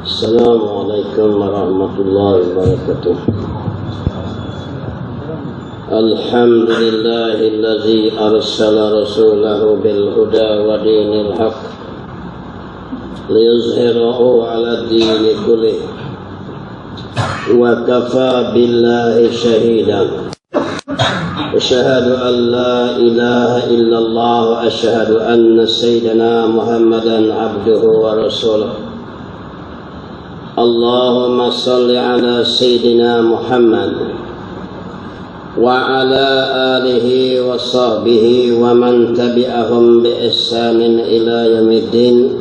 Assalamualaikum warahmatullahi wabarakatuh. Alhamdulillahillazi arsala rasulahu bil huda wa dinil haq liyuzhirahu ala dini kullih wa kafa billahi shahidan. Asyhadu an la ilaha illallah wa asyhadu anna sayyidana Muhammadan abduhu wa rasuluh. Allahumma salli ala sayyidina Muhammad wa ala alihi wa sahbihi wa man tabi'ahum bi ihsanin ila yaumiddin.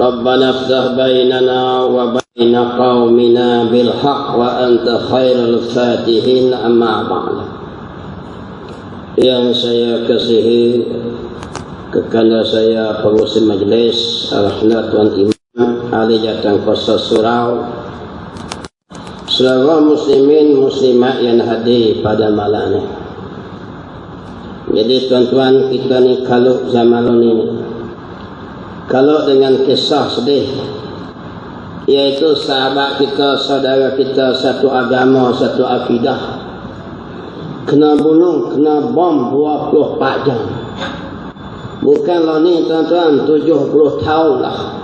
Rabbana iftah bainana wa baina qaumina bil haqq wa anta khairul fatihin, amma ba'd. Yang saya kasihi kekanda saya pengurusi majlis Al-Hikmat Tuan Imam ahli jatang kuasa surau, seluruh muslimin muslimat yang hadir pada malam ini. Jadi tuan-tuan, kita ni kalau zaman ini, kalau dengan kisah sedih, iaitu sahabat kita, saudara kita, satu agama, satu akidah, kena bunuh, kena bom 24 jam. Bukanlah ni tuan-tuan, 70 tahun lah,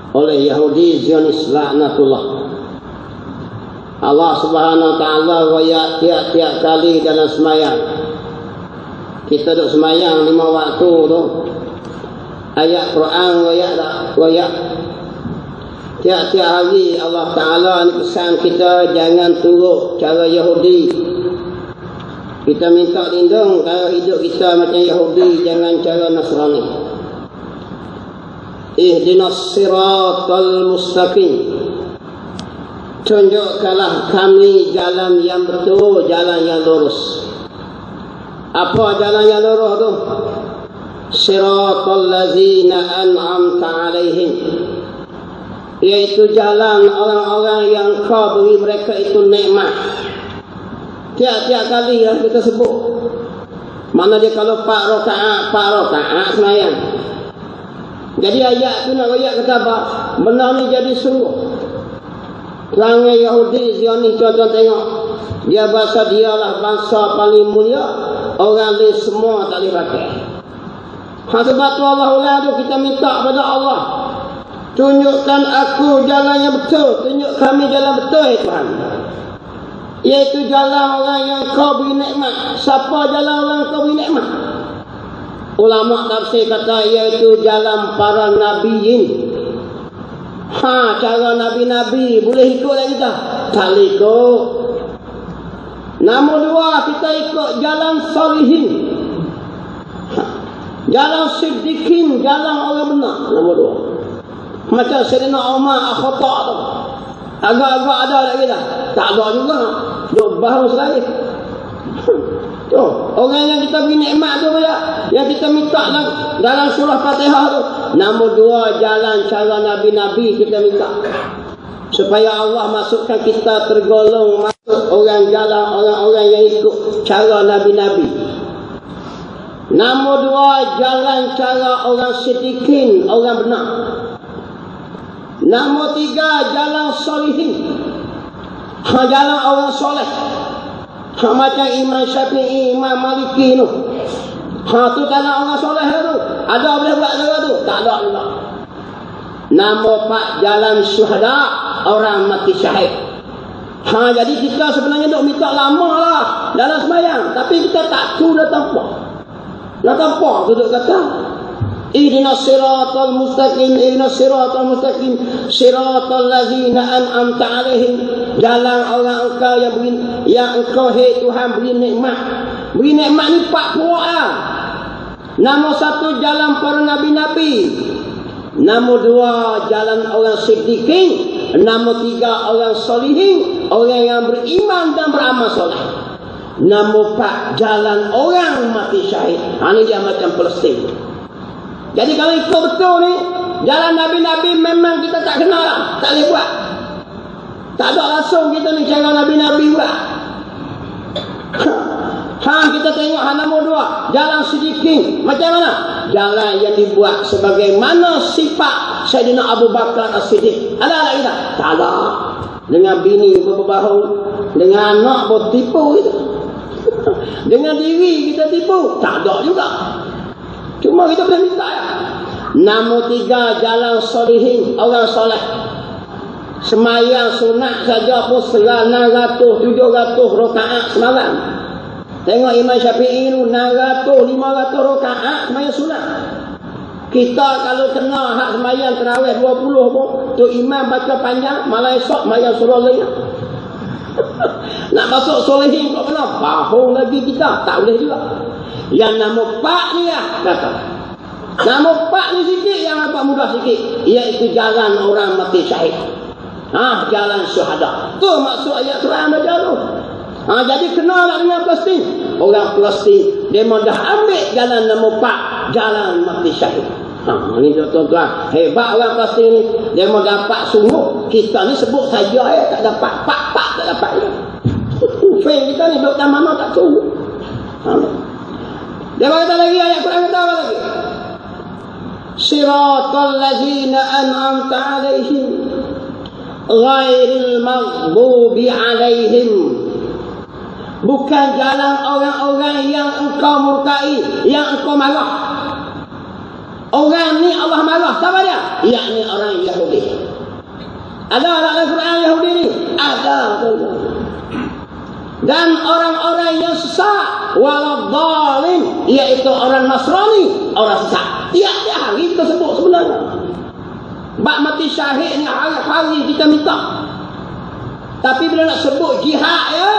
oleh Yahudi Zionis laknatullah. Allah Subhanahu wa taala royak tiap-tiap kali dalam semayang. Kita duk semayang 5 waktu tu, ayat Quran royak. Tiap-tiap hari Allah Taala pesan kita jangan turut cara Yahudi. Kita minta lindung kalau hidup kita macam Yahudi, jangan cara Nasrani. Ihdinas siratal mustaqim, tunjukkanlah kami jalan yang betul, jalan yang lurus. Apa jalan yang lurus tu? Siratal ladzina an'amta alaihim, iaitu jalan orang-orang yang kau beri mereka itu nikmat. Tiap-tiap kali yang kita sebut, mana dia kalau 4 rakaat semayang. Jadi ayat tu nak royak kata apa? Benar ni jadi sungguh. Perangai Yahudi Zionis, tuan-tuan tengok, dia bahasa dialah bangsa paling mulia, orang lain semua tak boleh pakai. Sebab tu Allah tu kita minta pada Allah, tunjukkan aku jalan yang betul, tunjuk kami jalan betul ya Tuhan, iaitu jalan orang yang kau beri nikmat. Siapa jalan orang yang kau beri nikmat? Ulama tafsir kata iaitu jalan para nabiyin. Cara nabi-nabi boleh ikut lagi tak? Tak boleh ikut. Nombor 2, kita ikut jalan salihin, jalan siddiqin, jalan orang benar. Nombor 2, macam Sayyidina Umar Al-Khattab tu, agak-agak ada lagi tak? Tak ada juga. Duk baru sekali. Tu, orang yang kita beri nikmat tu ya, yang kita minta dalam surah Fatihah tu. Nombor 2, jalan cara nabi-nabi kita minta, supaya Allah masukkan kita tergolong masuk orang jalan orang-orang yang ikut cara nabi-nabi. Nombor 2, jalan cara orang siddiqin, orang benar. Nombor 3, jalan solihin, jalan orang soleh. Macam Imam Syafi'i, Imam Maliki tu. Tu jalan orang soleh tu. Ada boleh buat cara tu? Tak ada juga. Nombor 4, jalan syuhada, orang mati syahid. Jadi kita sebenarnya duk minta lama lah dalam sembahyang, tapi kita tak tahu dah tampak. Dah tampak tu duk kata ihdinas siratal mustaqim, ihdinas siratal mustaqim, siratal ladzina an'amta alaihim, jalan orang engkau yang engkau hai Tuhan beri nikmat. Beri nikmat ni 4 puak lah. Nombor 1, jalan para nabi-nabi. Nombor 2, jalan orang siddiqin. Nombor 3, orang solihin, orang yang beriman dan beramal soleh. Nombor 4, jalan orang mati syahid. Ini dia macam Palestin. Jadi kalau ikut betul ni, jalan nabi-nabi memang kita tak kenal lah, tak boleh buat. Tak ada langsung kita ni cara nabi-nabi buat. Kita tengok nombor 2, jalan siddiqin. Macam mana? Jalan yang dibuat sebagaimana sifat Sayyidina Abu Bakar As-Siddiq. Ada tak? Tak ada. Dengan bini berbahu, dengan anak bertipu itu. Dengan diri kita tipu, tak ada juga. Cuma kita boleh minta ya. Nombor 3, jalan solihin, orang soleh. Semayang sunat saja pun 600, 700 rakaat semalam. Tengok Imam Syafi'i itu 600, 500 rakaat semayang sunat. Kita kalau kena hak semayang terawih 20 pun, tu imam baca panjang, malah esok semayang surah lain. Nak masuk solehin kok kena bahu lagi kita, tak boleh juga. Yang nombor 4 ni lah kata. Nombor 4 ni sikit, yang nampak mudah sikit, iaitu jalan orang mati syahid. Jalan syuhada. Tu maksud ayat Quran baca tu. Jadi kenal nak dengan Palestin. Orang Palestin dia dah ambil jalan nombor 4, jalan mati syahid. Ni tuan-tuan, hebat orang Palestin ni. Dia mau dapat sungguh. Kita ni sebut saja tak dapat. Pak tak dapat ya. Fail kita ni duk mana tak sungguh. Dia kata lagi ayat Quran kata apa lagi? Siratal ladzina an'amta 'alaihim ghairil maghdubi 'alaihim. Bukan jalan orang-orang yang engkau murkai, yang engkau marah. Orang ni Allah marah. Siapa dia? Yakni orang Yahudi. Ada dalam Quran Yahudi ni? Ada. Dan orang-orang yang sesat, waladhdallin, iaitu orang Nasrani, orang sesat. Tiap-tiap hari kita sebut sebenarnya. Bak mati syahid ni hari-hari kita minta. Tapi bila nak sebut jihad ya,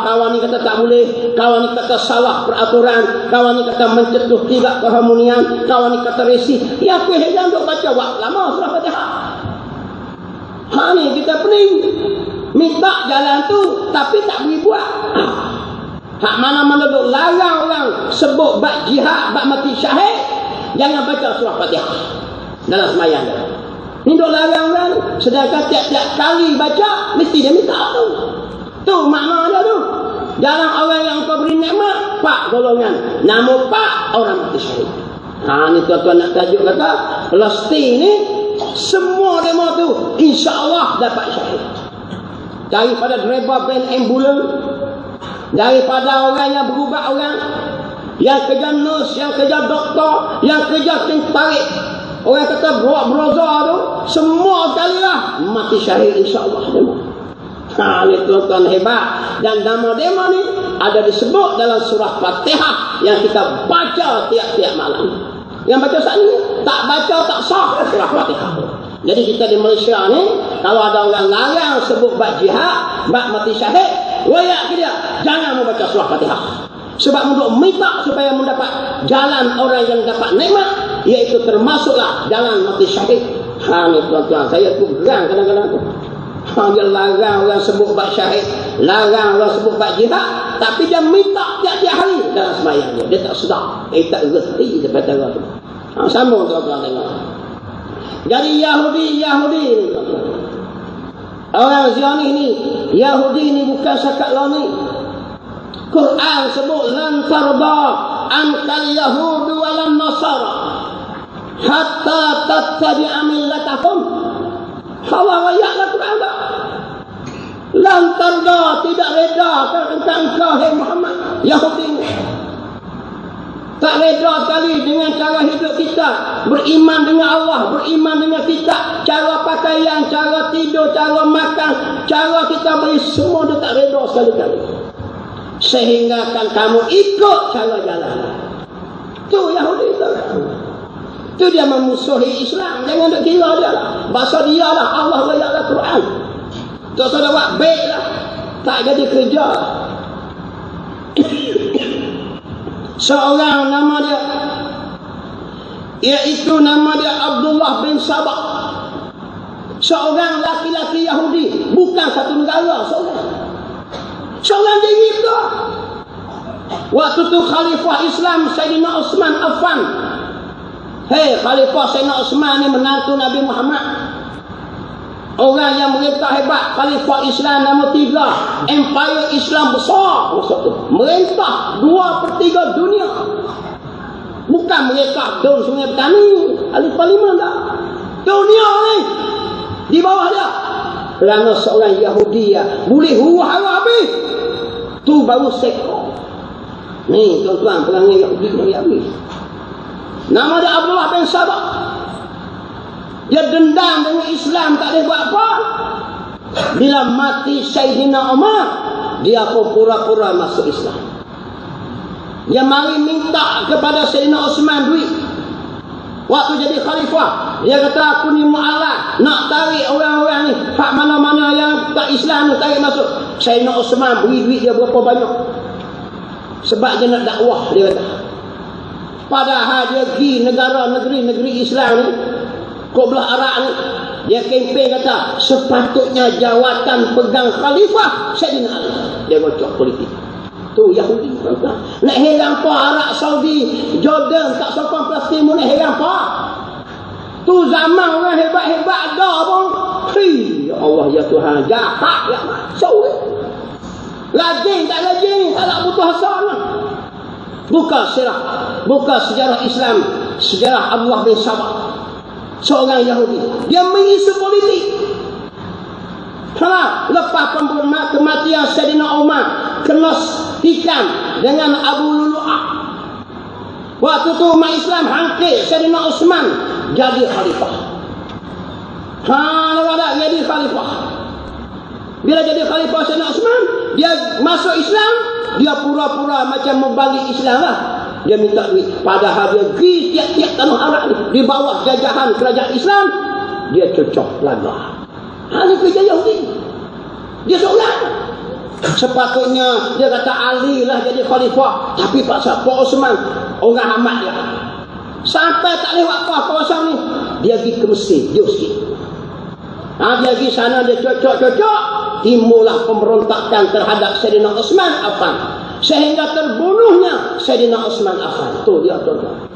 kawan ni kata tak boleh, kawan ni kata salah peraturan, kawan ni kata mencetus tidak keharmonian, kawan ni kata resi. Ya aku yang duk baca waktu lama surah Fatihah. Ni kita pening minta jalan tu tapi tak boleh buat. Hak mana-mana duk larang orang sebut bab jihad, bab mati syahid, jangan baca surah Fatihah dalam sembahyang dia. Ni duk larang kan. Sedangkan tiap-tiap kali baca mesti dia minta tu. Tu makna dia tu. Jalan orang yang kau beri nikmat 4 golongan. Nombor 4 orang mati syahid. Ni tuan-tuan nak tajuk kata Palestin ni semua demo tu insya-Allah dapat syahid. Daripada driver van ambulans, daripada orang yang berubat orang, yang kerja nurse, yang kerja doktor, yang kerja tarik, orang kata broza tu, semua sekali lah mati syahid insya-Allah demo. Ni tuan-tuan hebat. Dan nama demo ni ada disebut dalam surah Fatihah yang kita baca tiap-tiap malam. Yang baca saat ni tak baca tak sah surah Fatihah. Jadi kita di Malaysia ni kalau ada orang larang sebut bab jihad, bab mati syahid, wayak ke dia jangan membaca surah Fatihah. Sebab untuk minta supaya mendapat jalan orang yang dapat nikmat, iaitu termasuklah jalan mati syahid. Ni tuan-tuan, saya tu gerang kadang-kadang tu. Dia larang orang sebut bab syahid, larang orang sebut bab jihad, tapi dia minta tiap-tiap hari dalam sembahyang dia. Dia tak sedar, tak reti daripada tu. Sambung tuan-tuan tengok. Jadi Yahudi ni tuan-tuan. Orang Zionis ni, Yahudi ni bukan sakat lani. Quran sebut lan tarda ankal yahudu walan nasara hatta tattabi'a millatahum. Allah ayatlah Quran tak? Lan tarda, tidak reda engkau hai Muhammad Yahudi ni. Tak reda sekali dengan cara hidup kita, beriman dengan Allah, beriman dengan kita, cara pakaian, cara tidur, cara makan, cara kita beri, semua dia tak reda sekali-kali. Sehingga kan kamu ikut cara jalan. Tu Yahudi tu. Tu dia memusuhi Islam. Jangan duk kira dia lah. Bahasa dia lah Allah ayatlah Quran. Tak sudah buat baik lah. Tak jadi kerja. Seorang nama dia, iaitu nama dia Abdullah bin Sabah. Seorang laki-laki Yahudi, bukan satu negara, seorang diri tu. Waktu tu Khalifah Islam Sayyidina Osman Affan. Khalifah Sayyidina Osman ni menantu Nabi Muhammad. Orang yang merintah hebat, Khalifah Islam nombor 3. Empire Islam besar masa tu. Merintah 2/3 dunia. Bukan merintah Dun Sungai Petani, Khalifah 5 dah. Dunia ni di bawah dia. Kerana seorang Yahudi boleh huru-hara habis. Tu baru sekor. Ni tuan-tuan, perangai Yahudi ni habis. Nama dia Abdullah bin Sabah. Dia dendam dengan Islam, tak boleh buat apa. Bila mati Sayyidina Umar, dia pun pura-pura masuk Islam. Dia mari minta kepada Sayyidina Osman duit. Waktu jadi khalifah, dia kata aku ni mu'alaf, nak tarik orang-orang ni, hak mana-mana yang tak Islam ni tarik masuk. Sayyidina Osman beri duit dia berapa banyak. Sebab dia nak dakwah, dia kata. Padahal dia pergi negeri Islam ni, kok belah Arab ni, dia kempen kata sepatutnya jawatan pegang khalifah Sayyidina Ali. Dia gocok politik. Tu Yahudi. Nak heran apa Arab Saudi, Jordan tak sokong Palestin pun nak heran apa. Tu zaman orang hebat-hebat ada pun. Ya Allah ya Tuhan, jahat ya macam ni. Lajin tak butuh asal lah. Buka sejarah Islam, sejarah Abdullah bin Sabah. Seorang Yahudi, dia mengisu politik. Lepas kematian Sayyidina Umar, kena hikam dengan Abu Lulu'ah. Waktu tu umat Islam hangkit Sayyidina Osman jadi khalifah. Jadi khalifah. Bila jadi khalifah Sayyidina Osman, dia masuk Islam, dia pura-pura macam membalik Islam lah. Dia minta duit. Padahal dia pergi tiap-tiap tanah Arab ni, di bawah jajahan kerajaan Islam, dia cocok laga. Ini kerja Yahudi. Dia seorang. Sepatutnya dia kata Ali lah jadi khalifah, tapi pasal Pak Osman orang amat dia. Sampai tak lewat apa kawasan ni, dia pergi ke Mesir, jauh sikit. Dia pergi sana, dia cocok-cocok, timbullah pemberontakan terhadap Sayyidina Osman Affan. Sehingga terbunuhnya Sayyidina Osman Affan. Tu dia tuan-tuan.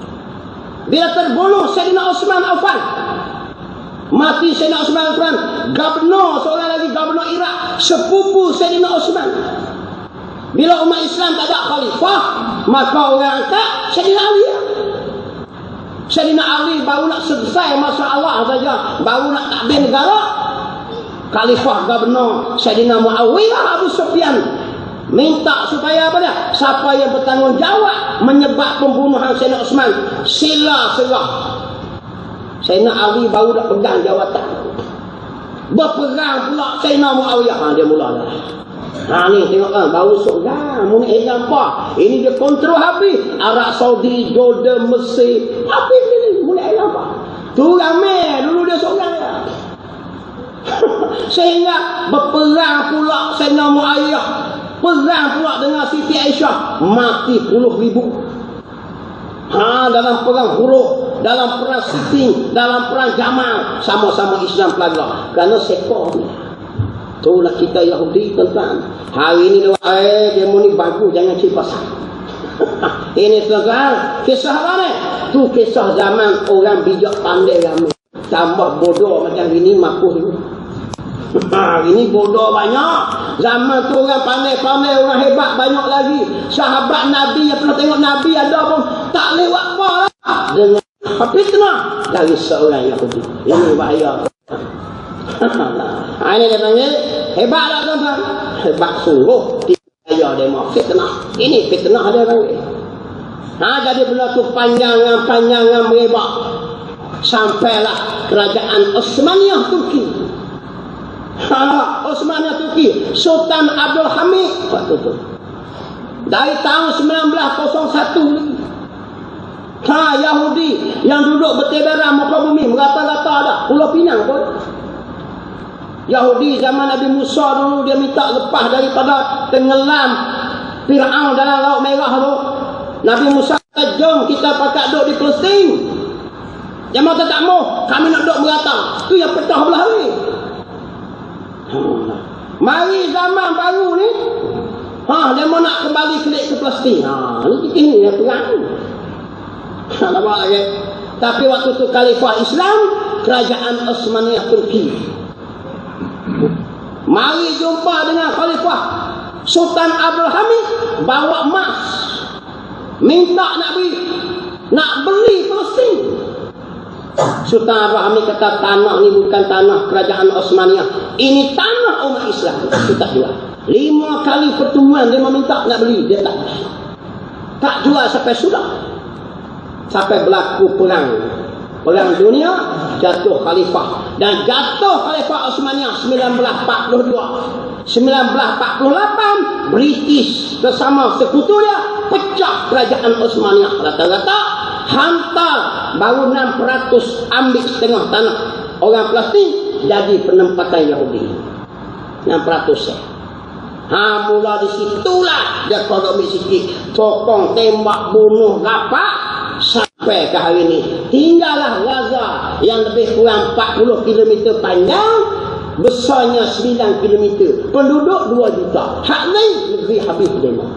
Bila terbunuh Sayyidina Osman Affan, mati Sayyidina Osman Affan, gubernur, seorang lagi gubernur Iraq, sepupu Sayyidina Osman. Bila umat Islam tak ada khalifah, maka orang angkat Sayyidina Ali. Sayyidina Ali baru nak selesai masalah saja, baru nak takbir negara, khalifah gubernur Sayyidina Muawiyah Abu Sufyan minta supaya apa dia? Siapa yang bertanggungjawab menyebab pembunuhan Sayyidina Osman, sila serah. Sayyidina Ali baru nak pegang jawatan. Berperang pula Sayyidina Muawiyah. Dia mula dah. Ni tengok baru seorang. Mungkin apa? Ini dia kontrol habis. Arab Saudi, Jordan, Mesir. Habis ni. Mulai apa? Tu ramai. Dulu dia seorang ya. Sehingga berperang pula Sayyidina Muawiyah. Perang pula dengan Siti Aisyah. Mati puluh ribu. Dalam perang Huruf, dalam perang Siffin, dalam perang Jamal, sama-sama Islam pelaga. Kerana sekor ni. Itulah kita Yahudi tuan-tuan. Hari ni dia muni bagus, jangan cipas. Ini tuan-tuan, kisah apa ni? Tu kisah zaman orang bijak pandai ramai. Tambah bodoh macam ini mampus ni. Ini bodoh banyak. Zaman tu orang pandai-pandai, orang hebat banyak lagi. Sahabat Nabi yang pernah tengok Nabi ada pun tak lewat apa lah. Dengan fitnah dari seorang Yahudi. Ini bahaya. Ini dia panggil hebat tak tuan-tuan? Hebat sungguh. Dia mau fitnah. Ini fitnah dia panggil. Jadi benda tu panjangan merebak. Sampailah kerajaan Osmaniyah Turki. Osmaniyah Turki, Sultan Abdul Hamid waktu tu. Dari tahun 1901 Yahudi yang duduk bertebaran muka bumi, merata-rata ada. Pulau Pinang pun. Yahudi zaman Nabi Musa dulu dia minta lepas daripada tenggelam Fir'aun dalam Laut Merah tu. Nabi Musa kata, jom kita pakat duduk di Palestin. Jemaah tak mau, kami nak duduk merata. Tu yang petah belah ni. Mari zaman baru ni, dia mau nak kembali ke Palestin. Ini yang perang. Nampak lagi. Tapi waktu tu khalifah Islam, kerajaan Osmaniyah Turki. Mari jumpa dengan khalifah Sultan Abdul Hamid, bawa emas. Minta Nabi nak beli Palestin. Sultan Abah Hamid kata tanah ni bukan tanah kerajaan Osmaniyah. Ini tanah umat Islam. Dia tak jual. 5 kali pertemuan dia meminta nak beli. Dia tak jual. Tak jual sampai sudah. Sampai berlaku Perang dunia, jatuh khalifah. Dan jatuh khalifah Osmaniyah 1942. 1948, British bersama sekutu dia pecah kerajaan Osmaniyah. Rata-rata hantar baru 600 ambil setengah tanah orang Palestin jadi penempatan Yahudi. 600 mula di situlah dia kodok sikit, sokong, tembak, bunuh, gapak sampai ke hari ini. Tinggallah Gaza yang lebih kurang 40 km panjang, besarnya 9 km, penduduk 2 juta. Hak ni negeri habis demo.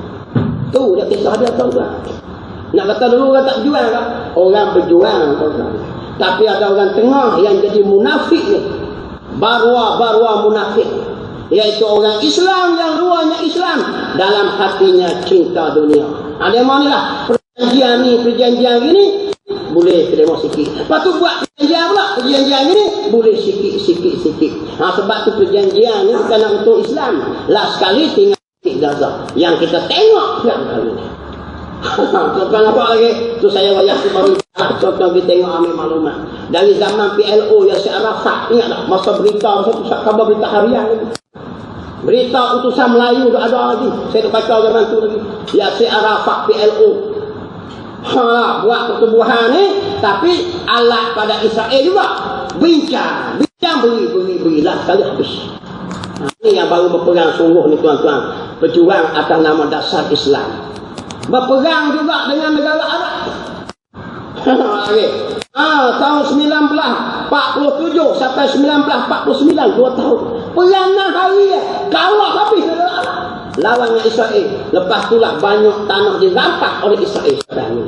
Tu dia kisah dia tuan-tuan. Nak kata dulu orang tak berjuang kan? Orang berjuang tuan-tuan. Tapi ada orang tengah yang jadi munafik ni. Barwa munafik. Iaitu orang Islam yang luarnya Islam, dalam hatinya cinta dunia. Ada mana lah perjanjian gini boleh terima sikit. Lepas tu buat perjanjian pula, perjanjian gini boleh sikit. Sebab tu perjanjian ni bukan nak untuk Islam. Last sekali tinggal sikit Gaza. Yang kita tengok yang kali ni. Contoh apa lagi? Tu saya wayak tu baru contoh kita tengok ambil maklumat. Dari zaman PLO Yasir Arafat, ingat tak? Masa berita, masa khabar berita harian ni. Berita utusan Melayu ada lagi. Saya dah baca zaman tu lagi. Yasir Arafat PLO. Buat pertubuhan ni, tapi alat pada Israel juga. Bincang beri lah sekali habis. Ini yang baru berperang sungguh ni tuan-tuan. Berjuang atas nama dasar Islam. Berperang juga dengan negara Arab. Okay. Tahun 1947 sampai 1949, 2 tahun. Perang 6 hari kalah habis negara Arab lawan dengan Israel. Lepas tu lah banyak tanah dirampas oleh Israel sekarang ni.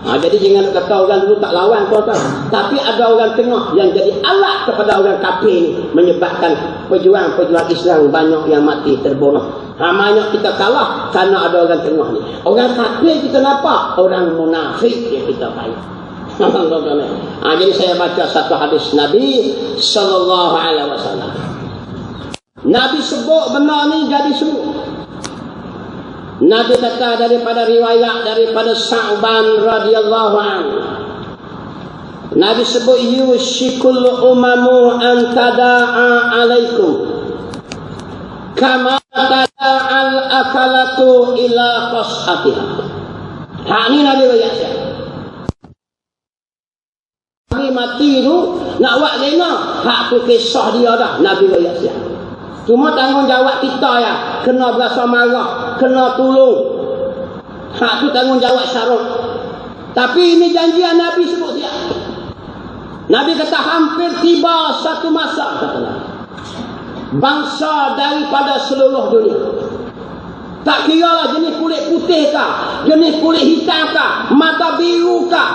Jadi jangan kata orang dulu tak lawan tuan-tuan. Tapi ada orang tengah yang jadi alat kepada orang kafir ni, menyebabkan pejuang-pejuang Islam banyak yang mati terbunuh. Banyak kita kalah kerana ada orang tengah ni. Orang kafir kita nampak, orang munafik yang kita baik. Jadi saya baca satu hadis Nabi sallallahu alaihi wasallam. Nabi sebut benar ni jadi semua. Nabi kata daripada riwayat daripada Sa'ban radhiyallahu anhu. Nabi sebut yushikul umamu an tada'a alaikum kama tada'al akalatu ila qas'atiha. Ini Nabi riwayat. Nabi mati tu nak buat lena, hak tu kisah dia dah. Nabi riwayat. Cuma tanggungjawab kita ya, kena berasa marah, kena tolong. Hak tu tanggungjawab syarat. Tapi ini janjian Nabi sebut dia. Nabi kata hampir tiba satu masa, kata Nabi, bangsa daripada seluruh dunia. Tak kira lah jenis kulit putih kah, jenis kulit hitam kah, mata biru kah,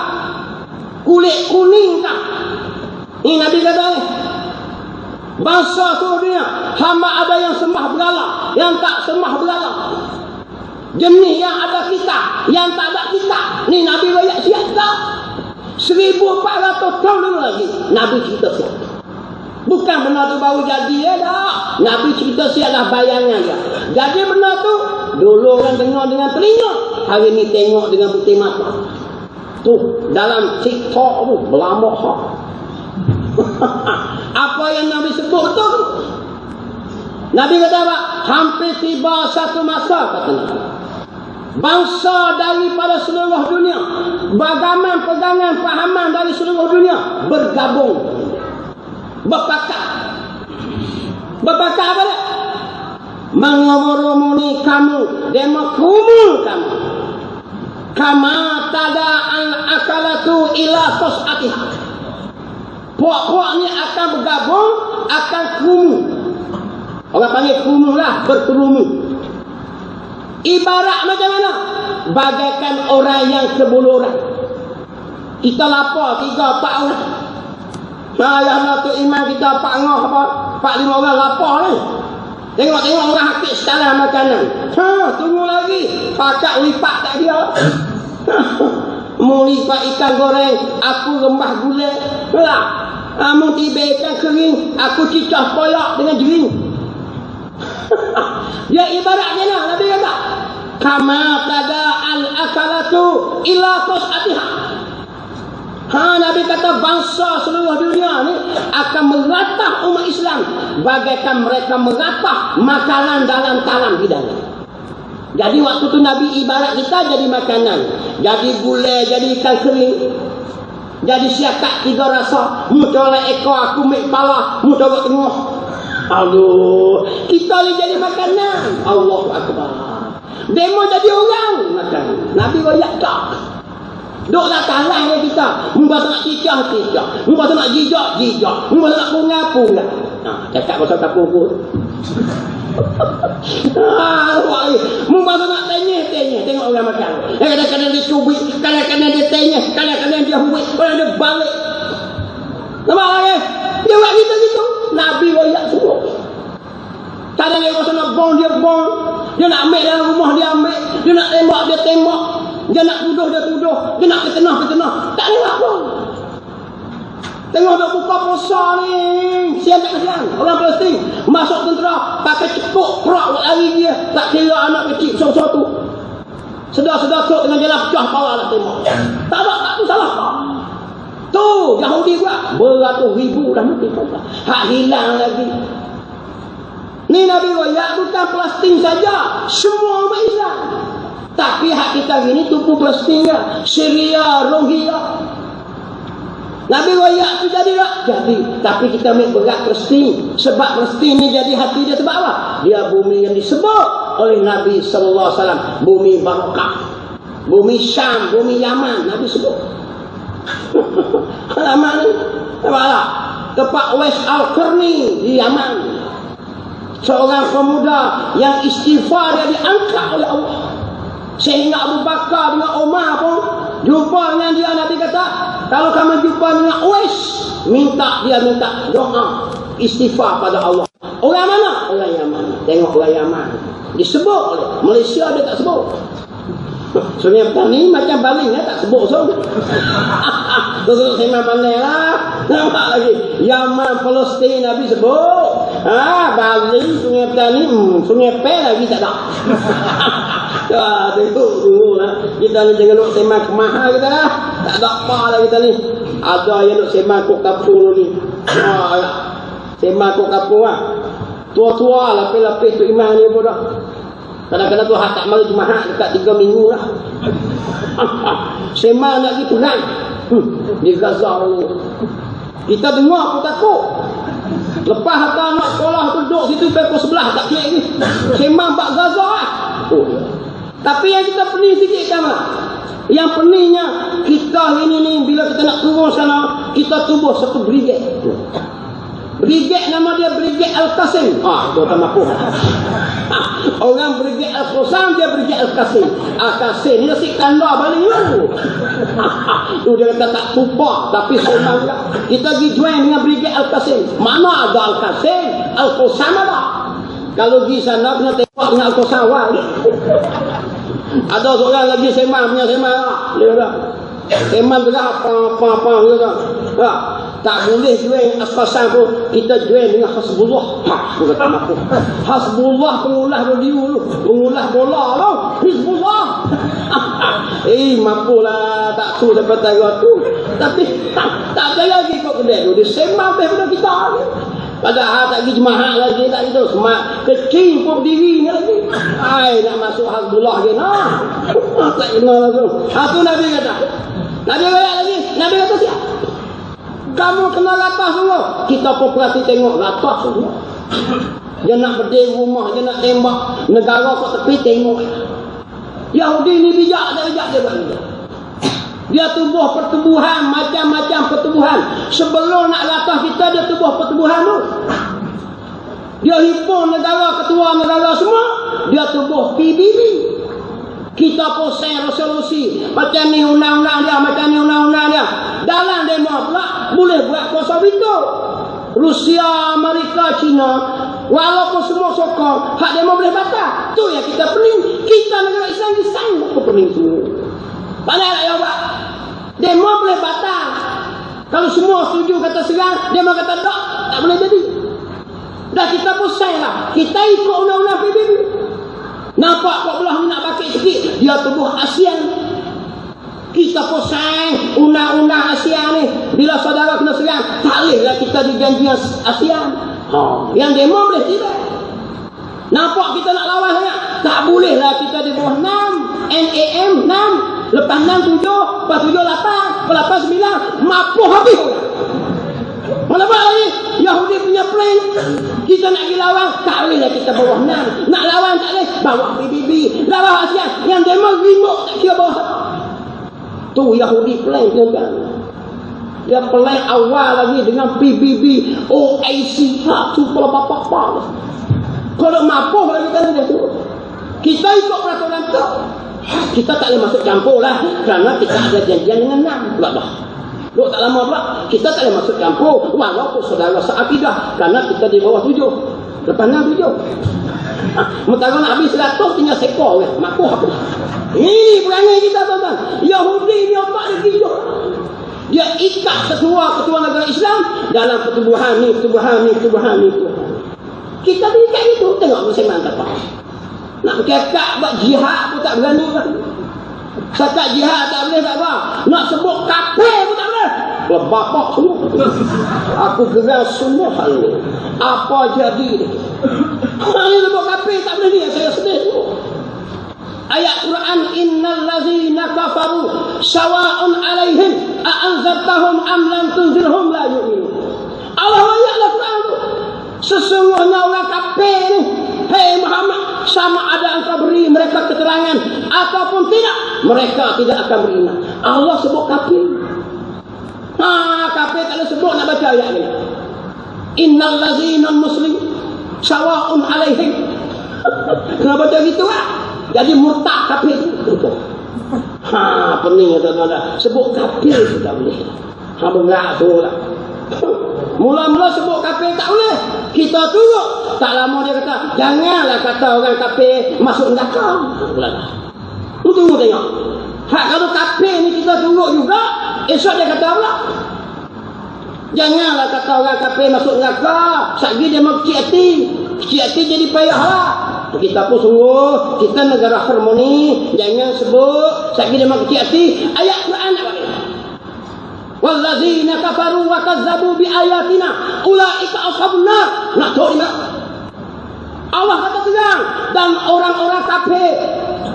kulit kuning kah. Ini Nabi kata ni. Bangsa seluruh dunia, hamba ada yang sembah berhala, yang tak sembah berhala. Jenis yang ada kita, yang tak ada kita. Ni Nabi riwayat siap tak? 1400 tahun dulu lagi Nabi cerita siap. Bukan benda tu baru jadi ya dah. Nabi cerita siap dah bayangan dia. Jadi benda tu dulu orang dengar dengan telinga, hari ni tengok dengan putih mata. Tu dalam TikTok tu berlambak hak. Apa yang Nabi sebut tu? Nabi kata apa? Hampir tiba satu masa, kata Nabi, bangsa daripada seluruh dunia, bagaimana pegangan fahaman dari seluruh dunia bergabung, berpakat apa dia? Mengurumuni kamu dan mengkumul kamu kama tada al akalatu ila qas'atiha. Puak-puak ni akan bergabung, akan kumu. Orang panggil kumu lah, berkerumun. Ibarat macam mana? Bagaikan orang yang sebuluran. Kita lapar 3-4 orang. Ayah tu iman kita 4 ngah apa? 4-5 orang lapar ni. Tengok-tengok orang hakik setara makanan. Tunggu lagi. Pakat lipat tak dia. Muli pak ikan goreng, aku rembah gula. Lah, amun tiba ikan kering, aku cicah polak dengan jering. Ya ibaratnya lah, Nabi kata, kama tada al-akalatu ila qas'atiha. Nabi kata bangsa seluruh dunia ni akan meratah umat Islam bagaikan mereka meratah makanan dalam talam hidangan. Jadi waktu tu Nabi ibarat kita jadi makanan, jadi gulai, jadi ikan kering, jadi siakak tiga rasa. Mu colek ekor, aku mik pala, mu coba tengok. Aduh, kita ni jadi makanan. Allahu Akbar. Demo jadi orang makan. Nabi royak tak. Duk nak kalah dengan kita. Mubah nak cicah. Mubah nak jijak. Mubah nak punga. Cakap pasal kapur pun. Mubah nak tenyeh. Tengok orang makan. Kadang-kadang dia cubit. Kadang-kadang dia tenyeh. Kadang-kadang dia huwit. Kadang dia balik. Nampak lagi? Dia buat kita gitu. Nabi royak semua. Kadang dia rasa nak bong, dia bong. Dia nak ambil dalam rumah, dia ambil. Dia nak tembak, dia tembak. Dia nak tuduh, dia tuduh. Dia nak ketenah. Tak ada apa. Tengok dah buka puasa ni. Sian tak kesian. Orang Palestin masuk tentera, pakai cepuk, kerak buat lari dia. Tak kira anak kecil, besar-besar tu. Sedar-sedar kok dengan jalan pecah pala nak tembak. Tak tu salah apa. Tu Yahudi buat. Beratus ribu dah mati. Hak hilang lagi. Ni Nabi royak bukan Palestin saja. Semua umat Islam. Tapi hak kita gini tupu Palestin ke? Syria, Rohingya. Nabi royak tu jadi tak? Jadi. Tapi kita ambil berat Palestin. Sebab Palestin ni jadi hati dia sebab apa? Dia bumi yang disebut oleh Nabi SAW. Bumi Barakah. Bumi Syam, bumi Yaman. Nabi sebut. Yaman ni. Nampak tak? Tempat West Al-Qarni di Yaman. Seorang pemuda yang istighfar dia diangkat oleh Allah. Sehingga Abu Bakar dengan Umar pun jumpa dengan dia. Nabi kata, kalau kamu jumpa dengan Uwais, minta doa istighfar pada Allah. Orang mana? Orang Yaman. Tengok orang Yaman. Disebut oleh Malaysia dia tak sebut. Sungai Petani macam baling tak sebut so. Terus saya pandai lah. Nampak lagi. Yaman, Palestin Nabi sebut. Baling, Sungai Petani, Sungai Pe lagi tak ada. Tengok dulu lah. Kita ni jangan nak semak kemahal kita lah. Tak ada apa lah kita ni. Ada yang nak semak kok kapur ni. Semak kok kapur lah. Tua-tua lapis-lapis tu imam ni pun dah. Kadang-kadang tu hak tak mari jemaah dekat 3 minggu lah. Semak nak pergi perang. Di Gaza ni. Kita dengar pun takut. Lepas hantar anak sekolah tu duduk situ pukul 11 tak klik ni. Semak bak Gaza lah. Tapi yang kita pening sikit kan lah. Yang peningnya kita ini ni bila kita nak turun sana, kita tubuh satu brigade. Brigade nama dia Brigade Al-Qasim. Itu tak mampu. Orang Brigade Al-Qasim, dia Brigade Al-Qasim. Al-Qasim ni nasi kandar balik dulu. Tu dia kata tak tumpah, tapi sembang juga. Kita pergi join dengan Brigade Al-Qasim. Mana ada Al-Qasim? Al-Qasim ada. Kalau pergi sana, kena tengok dengan Al-Qasim awal. Ada seorang lagi sembang punya sembang lah. Dia dah. Sembang tu lah apa-apa gitu. Tak boleh jual Al-Qasim pun. Kita jual dengan Hasbullah. Dia kata mampu. Hasbullah pengulah radio tu. Pengulah bola tu. Hizbullah. Mampulah. Tak tu sampai tahu tu. Tapi tak ada lagi kau kedai tu. Dia sembang daripada kita ni. Padahal tak pergi jemaah lagi tak gitu. Semak kecil pun diri ni lagi. Nak masuk Hasbullah je nah. Tak kena langsung. Tu Nabi kata. Nabi kata lagi. Nabi kata siap. Kamu kena latah semua. Kita pun perhati tengok latah semua. Dia nak berdiri rumah, dia nak tembak negara kat tepi tengok. Yahudi ni bijak dia buat ni. Dia tubuh pertubuhan, macam-macam pertubuhan. Sebelum nak latah kita, dia tubuh pertubuhan tu. Dia himpun negara, ketua negara semua. Dia tubuh PBB. Kita pusing resolusi. Macam ni undang-undang dia, macam ni undang-undang dia. Dalam demo pula, boleh buat kuasa veto. Rusia, Amerika, China, walaupun semua sokong, hak demo boleh batal. Tu yang kita pening. Kita negara Islam, kita sanggup pening semua. Pandai tak jawab? Demo boleh batal. Kalau semua setuju kata serang, demo kata tak boleh jadi. Dah kita pusing lah. Kita ikut undang-undang PBB. Nampak kok belah nak bakit sikit, dia tubuh ASEAN. Kita pusing undang-undang ASEAN ni. Bila saudara kena serang, tak bolehlah kita dijanji ASEAN. Yang demo boleh tidak. Nampak kita nak lawan sangat, tak bolehlah kita di bawah 6 NAM 6. Lepas 6 7, lepas 7 8, lepas 8 9, mapuh habis. Mana buat lagi? Yahudi punya plan. Kita nak pergi lawan, tak bolehlah kita bawah 6. Nak lawan tak boleh, bawah PBB. Lawan ASEAN, yang demo remote tak kira bawah. Tu Yahudi plan kan. Dia plan awal lagi dengan PBB, OIC, tu kalau bapak-bapak. Kalau mapuh lagi kan dia tu. Kita ikut peraturan tu. Kita tak boleh masuk campur lah. Kerana kita ada janjian dengan 6. Pula dah. Duk tak lama pula. Kita tak boleh masuk campur. Walaupun saudara seakidah. Kerana kita di bawah 7. Lepas 6 7. Mentara nak habis 100 tinggal sekor. Mapuh aku. Ini perangai kita tuan-tuan. Yahudi ni otak dia hidup. Dia ikat ketua negara Islam dalam pertubuhan ni. Kita terikat itu. Tengok musim mantap. Nak bercakap buat jihad pun tak berani kan. Cakap jihad tak boleh tak apa. Nak sebut kafir pun tak boleh. Bapak semua. Aku gerak semua hal ni. Apa jadi ni? Ini sebut kafir tak boleh ni. Saya sedih tu. Ayat Quran, innal ladzina kafaru sawa'un alaihim a'anzartahum am lam tunzirhum la yu'minun. Allah ayatlah Quran tu. Sesungguhnya orang kafir ni, hei Muhammad, sama ada engkau beri mereka keterangan ataupun tidak, mereka tidak akan beriman. Allah sebut kafir. Kafir tak boleh sebut, nak baca ayat ni. Innal ladzina muslim sawa'un alaihim. Kena baca gitu lah. Jadi murtad kafir tu. Pening tuan-tuan. Sebut kafir tu tak boleh. Berat tu lah. Mula-mula sebut kafir tak boleh. Kita turut. Tak lama dia kata, janganlah kata orang kafir masuk neraka. Tunggu tengok. Kalau kafir ni kita turut juga, esok dia kata pula, janganlah kata orang kafir masuk neraka. Sekali dia mau kecil hati. Kecil hati jadi payahlah. Kita pun sungguh, kita negara harmoni. Jangan sebut sekali dia mau kecil hati. Ayat Quran apa ni? Wallazina kafaru wa kazzabu bi ayatina ulaika ashabun nar. Nak tahu ni? Allah kata terang, dan orang-orang kafir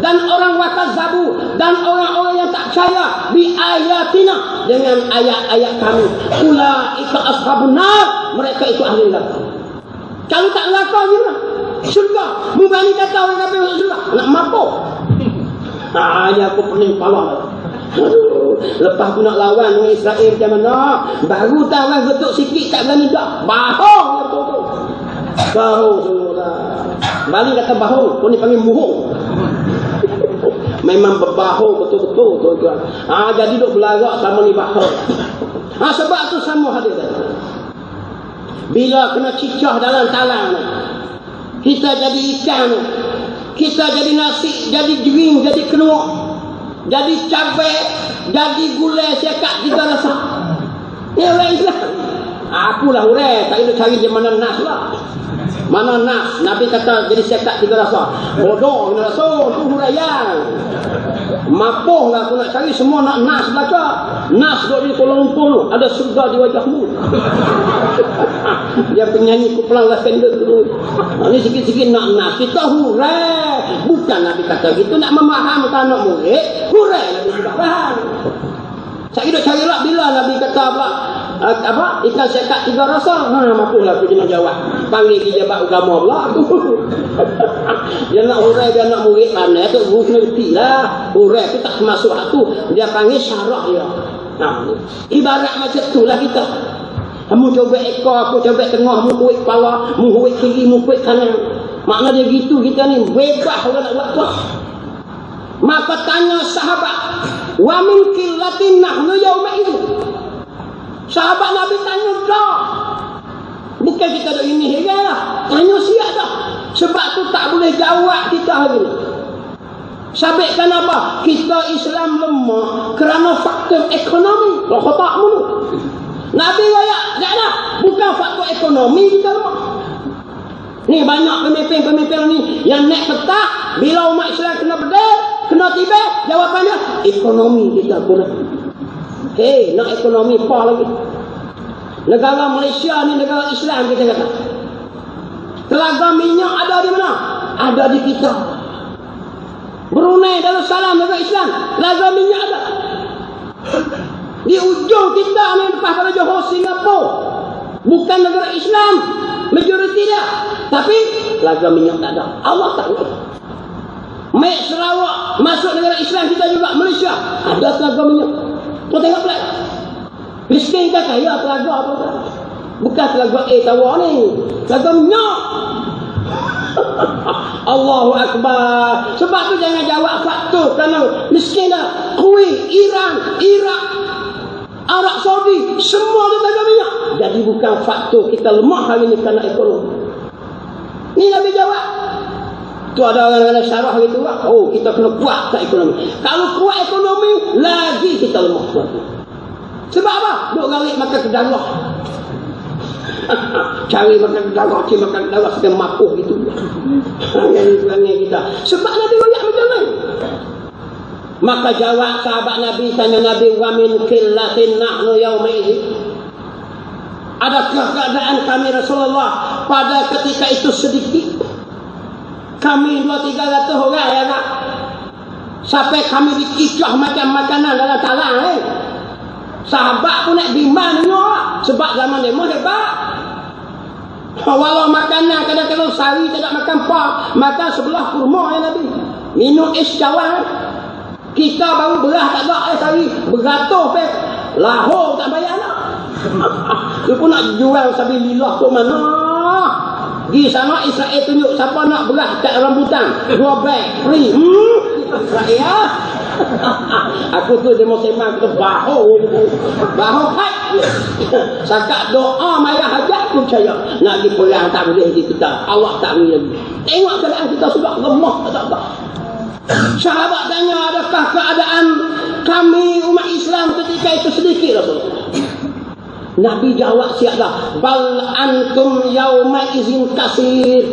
dan orang wa kazzabu dan orang-orang yang tak percaya bi ayatina, dengan ayat-ayat kami, ulaika ashabun nar, mereka itu ahli neraka. Kalau tak neraka gimana? Surga. Berani kata orang kafir masuk surga. Nak mampu. Ya aku pening kepala. Lepas aku nak lawan dengan Israel macam mana, baru tahu orang betul sikit tak berani dah. Bahong betul-betul. Bahong semua lah. Bali kata bahong, kau ni panggil muhung. Memang berbahong betul-betul tuan-tuan. Jadi duk belarak sama ni bahong. Sebab tu sama hadir. Bila kena cicah dalam talang, kita jadi ikan, kita jadi nasi, jadi jering, jadi kenuak, jadi cabai, jadi gulai, cakap kita rasa. Ni orang Islam. Akulah orang, tak boleh cari di mana nas lah. Mana nas? Nabi kata jadi cakap kita rasa. Bodoh ni rasa, tu huraian. Mapuh lah aku nak cari semua nak nas belaka. Nas duduk di Kuala Lumpur tu, ada surga di wajahmu. Dia penyanyi kupulang lah standard dulu. Ini sikit-sikit nak nas. Kita hurai. Bukan Nabi kata gitu, nak memahamkan anak murid. Hurai Nabi sudah faham. Saya duduk cari lah bila Nabi kata apa? Ikan sekat 3 rasa. Mapulah aku kena jawab. Panggil dia jabat agama pula. Dia nak hurai dia nak murid mana tu guru ngerti lah. Hurai tu tak masuk aku. Dia panggil syarak dia. Ibarat macam tu lah kita. Kamu coba ekor, aku coba tengah, mu kuit kepala, mu kuit kiri, mu kuit kanan. Makna dia gitu kita ni bebas orang nak buat apa. Maka tanya sahabat, wa min qillatin nahnu yawma itu. Sahabat Nabi tanya dah. Bukan kita duk ini lah. Tanya siap dah. Sebab tu tak boleh jawab kita hari ni. Sabit kenapa? Kita Islam lemah kerana faktor ekonomi. Kalau tak mulu. Nabi raya tak ada. Bukan faktor ekonomi kita lemah. Ni banyak pemimpin-pemimpin ni yang naik petah bila umat Islam kena bedil, kena tiba, jawapannya ekonomi kita kurang. Hei, nak ekonomi apa lagi? Negara Malaysia ni negara Islam kita kata. Telaga minyak ada di mana? Ada di kita. Brunei Darussalam negara Islam, telaga minyak ada. Di ujung kita ni lepas pada Johor Singapura. Bukan negara Islam majoriti dia, tapi telaga minyak tak ada. Allah tak ada. Mek Sarawak masuk negara Islam kita juga, Malaysia ada telaga minyak. Kau tengok pula. Miskin ke kaya telaga apa? Bukan telaga tawar ni, telaga minyak. Allahu Akbar. Sebab tu jangan jawab faktor kerana miskin dah. Kuwait, Iran, Iraq, Arab Saudi, semua ada telaga minyak. Jadi bukan faktor kita lemah hari ini kerana ekonomi. Ni Nabi jawab. Tu ada orang-orang syarah gitu. Oh, kita kena kuat tak ekonomi. Kalau kuat ekonomi, lagi kita lemah. Sebab apa? Duk garik makan kedarah. Cari makan kedarah, cari makan kedarah, kita mapuh gitu. Yang kita. Sebab Nabi banyak macam ni. Maka jawab sahabat Nabi, tanya Nabi, wa min qillatin nahnu yawma idzi. Adakah keadaan kami Rasulullah pada ketika itu sedikit? Kami 200-300 orang ya tak? Sampai kami dikicah macam makanan dalam talang Sahabat pun nak bimbang tengok. Sebab zaman demo hebat. Walau makanan kadang-kadang sehari tak ada makan apa, makan sebelah kurma ya Nabi. Minum es cawan. Kita baru beras tak ada sehari, beratus pek. Lahor tak bayar nak. Dia pun nak jual sabilillah tu mana? Di sana Israel tunjuk siapa nak beras kat rambutan 2 beg free. Israel. Aku tu dia mau sembang ke bahu kat. Sakat doa mayah hajat aku percaya nak pergi perang tak boleh di kita. Allah tak boleh lagi. Tengok keadaan kita sudah lemah tak apa. Sahabat tanya, adakah keadaan kami umat Islam ketika itu sedikit Rasulullah? Nabi jawab siaplah, bal antum yauma izin kasir.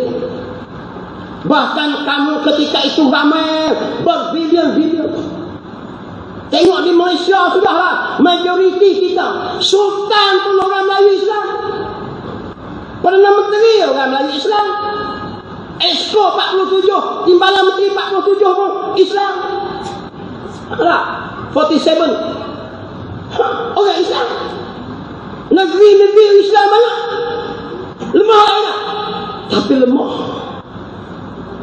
Bahkan kamu ketika itu ramai, berbilion-bilion. Tengok di Malaysia sudahlah, majoriti kita. Sultan pun orang Melayu Islam. Perdana Menteri orang Melayu Islam. Exco 47, Timbalan Menteri 47 pun Islam. Alah, 47. Orang Islam. Negeri-negeri Islam banyak. Lemah lah. Tapi lemah.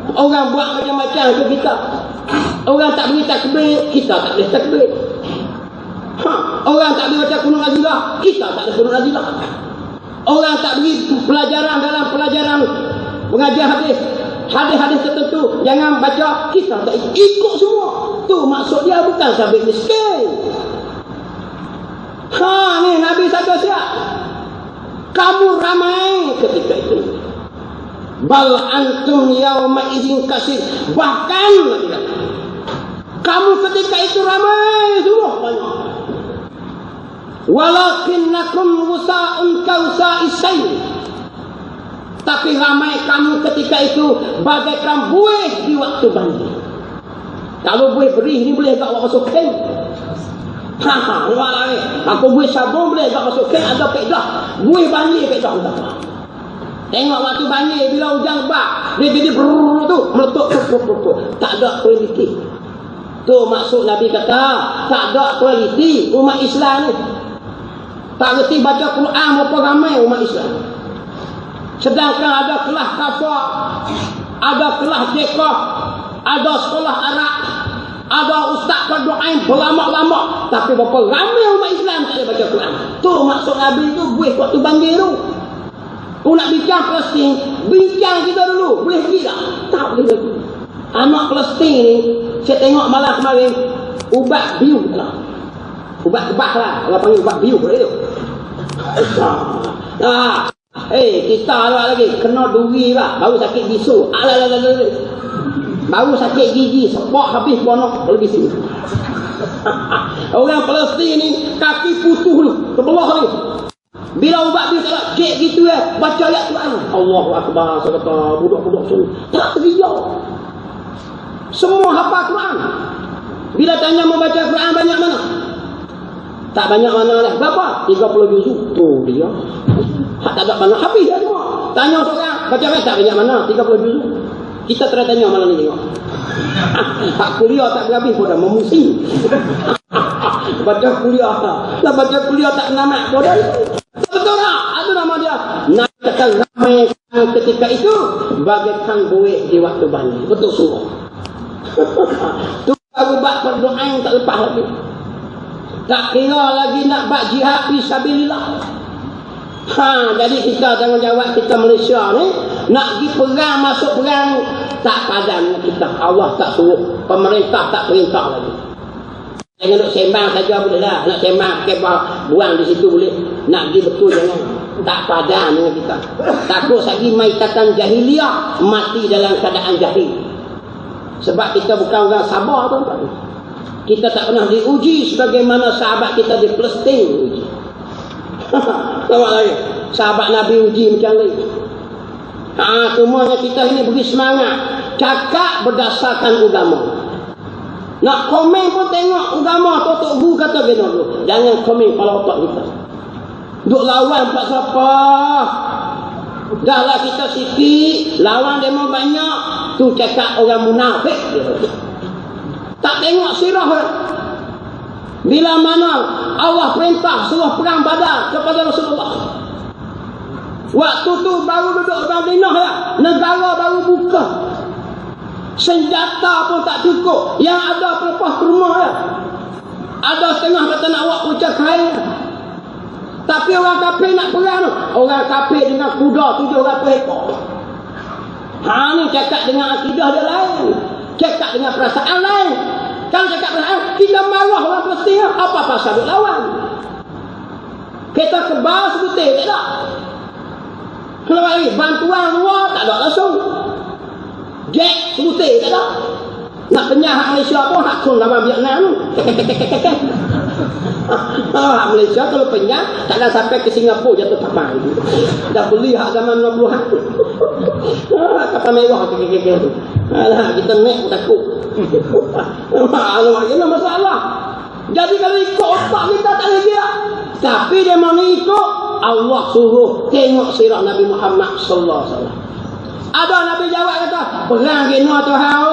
Orang buat macam-macam ke kita. Orang tak boleh takbir, kita tak boleh takbir. Orang tak boleh baca Qunut Nazilah, kita tak ada Qunut Nazilah. Orang tak boleh pelajaran dalam pelajaran mengajar hadis tertentu jangan baca, kita tak ikut semua. Tu maksud dia bukan sabit miskin. Ni Nabi satu siap. Kamu ramai ketika itu. Bal antum yauma idzin kasir. Bahkan kamu ketika itu ramai semua banyak. Walakinnakum wusa'un kausa'is sayl. Tapi ramai kamu ketika itu bagaikan buih di waktu banjir. Kalau buih berih ni boleh tak masuk kain. Luar lagi. Aku buih sabun boleh tak masuk kain, ada kaedah. Buih banjir kaedah tak. Tengok waktu banjir bila hujan lebat, dia jadi brrrr tu meletup. Tak ada kualiti. Tu maksud Nabi kata, tak ada kualiti umat Islam ni. Tak reti baca Quran berapa ramai umat Islam. Sedangkan ada kelas kafar, ada kelas dekah, ada sekolah Arab, ada ustaz berdoain berlama-lama, tapi berapa ramai umat Islam tak ada baca Quran. Tu maksud Nabi tu buih waktu banjir tu. Nak bincang Palestin, bincang kita dulu. Boleh pergi tak? Tak boleh pergi. Anak Palestin ni, saya tengok malam kemarin, ubat biu lah. Ubat kebah lah. Orang panggil ubat biu. Kita lah lagi, kena duri lah. Baru sakit bisu. Baru sakit gigi, sepak habis bonok pergi sini. Orang Palestin ni kaki putus tu, kebelah ni. Bila ubat dia tak cek gitu baca ayat Quran. Allahu Akbar, kata budak-budak sini. Tak tergiur. Semua hafal Quran. Bila tanya mau baca Quran banyak mana? Tak banyak mana lah. Berapa? 30 juzuk. Tu dia. Tak ada mana habis dah semua. Tanya seorang, baca ayat tak banyak mana? 30 juzuk. Kita try tanya malam ni tengok. Hak kuliah tak habis pun dah memusim. Baca kuliah tak. Lah baca kuliah tak namak pun dah. Betul tak? Itu nama dia. Nak kata ramai ketika itu bagaikan buih di waktu banjir. Betul semua. Tu baru buat berdoa yang tak lepas lagi. Tak kira lagi nak buat jihad fisabilillah. Jadi kita tanggungjawab kita Malaysia ni nak pergi perang, masuk perang tak padan kita. Allah tak suruh, pemerintah tak perintah lagi. Jangan nak sembang saja boleh dah. Nak sembang pakai buang di situ boleh. Nak pergi betul jangan. Tak padan dengan kita. Takut lagi maitatan jahiliah mati dalam keadaan jahil. Sebab kita bukan orang sabar tuan-tuan. Kita tak pernah diuji sebagaimana sahabat kita di Palestin diuji. Tengok lagi. Sahabat Nabi uji macam ni. Semuanya kita ini beri semangat. Cakap berdasarkan agama. Nak komen pun tengok agama Tok Bu kata gini dulu. Jangan komen kepala otak kita. Duk lawan pula siapa? Dahlah kita sikit, lawan demo banyak. Tu cakap orang munafik. Tak tengok sirah. Bila mana Allah perintah suruh perang Badar kepada Rasulullah. Waktu tu baru duduk Madinah ya. Negara baru buka. Senjata pun tak cukup. Yang ada pelepah ke rumah ya. Ada setengah kata nak buat puncak kain. Tapi orang kafir nak perang tu. Orang kafir dengan kuda 700 ekor. Ni cakap dengan akidah dia lain. Cakap dengan perasaan lain. Kalau cakap perasaan, kita marah orang Palestin. Apa pasal duk lawan? Kita kebal sebutir, tak ada. Kalau lagi, bantuan luar, tak ada langsung. Jack sebutir, tak ada. Nak penyah hak Malaysia pun, hak kun lawan Vietnam tu. Hak Malaysia kalau penyah, tak ada sampai ke Singapura jatuh kapal. Dah beli hak zaman 60-an. Kapal mewah tu. Kita naik takut. Ini masalah. Jadi kalau ikut otak kita tak lagi lah. Tapi dia mau ikut, Allah suruh tengok sirah Nabi Muhammad sallallahu alaihi wasallam. Ada Nabi jawab kata, perang kena Tuhan,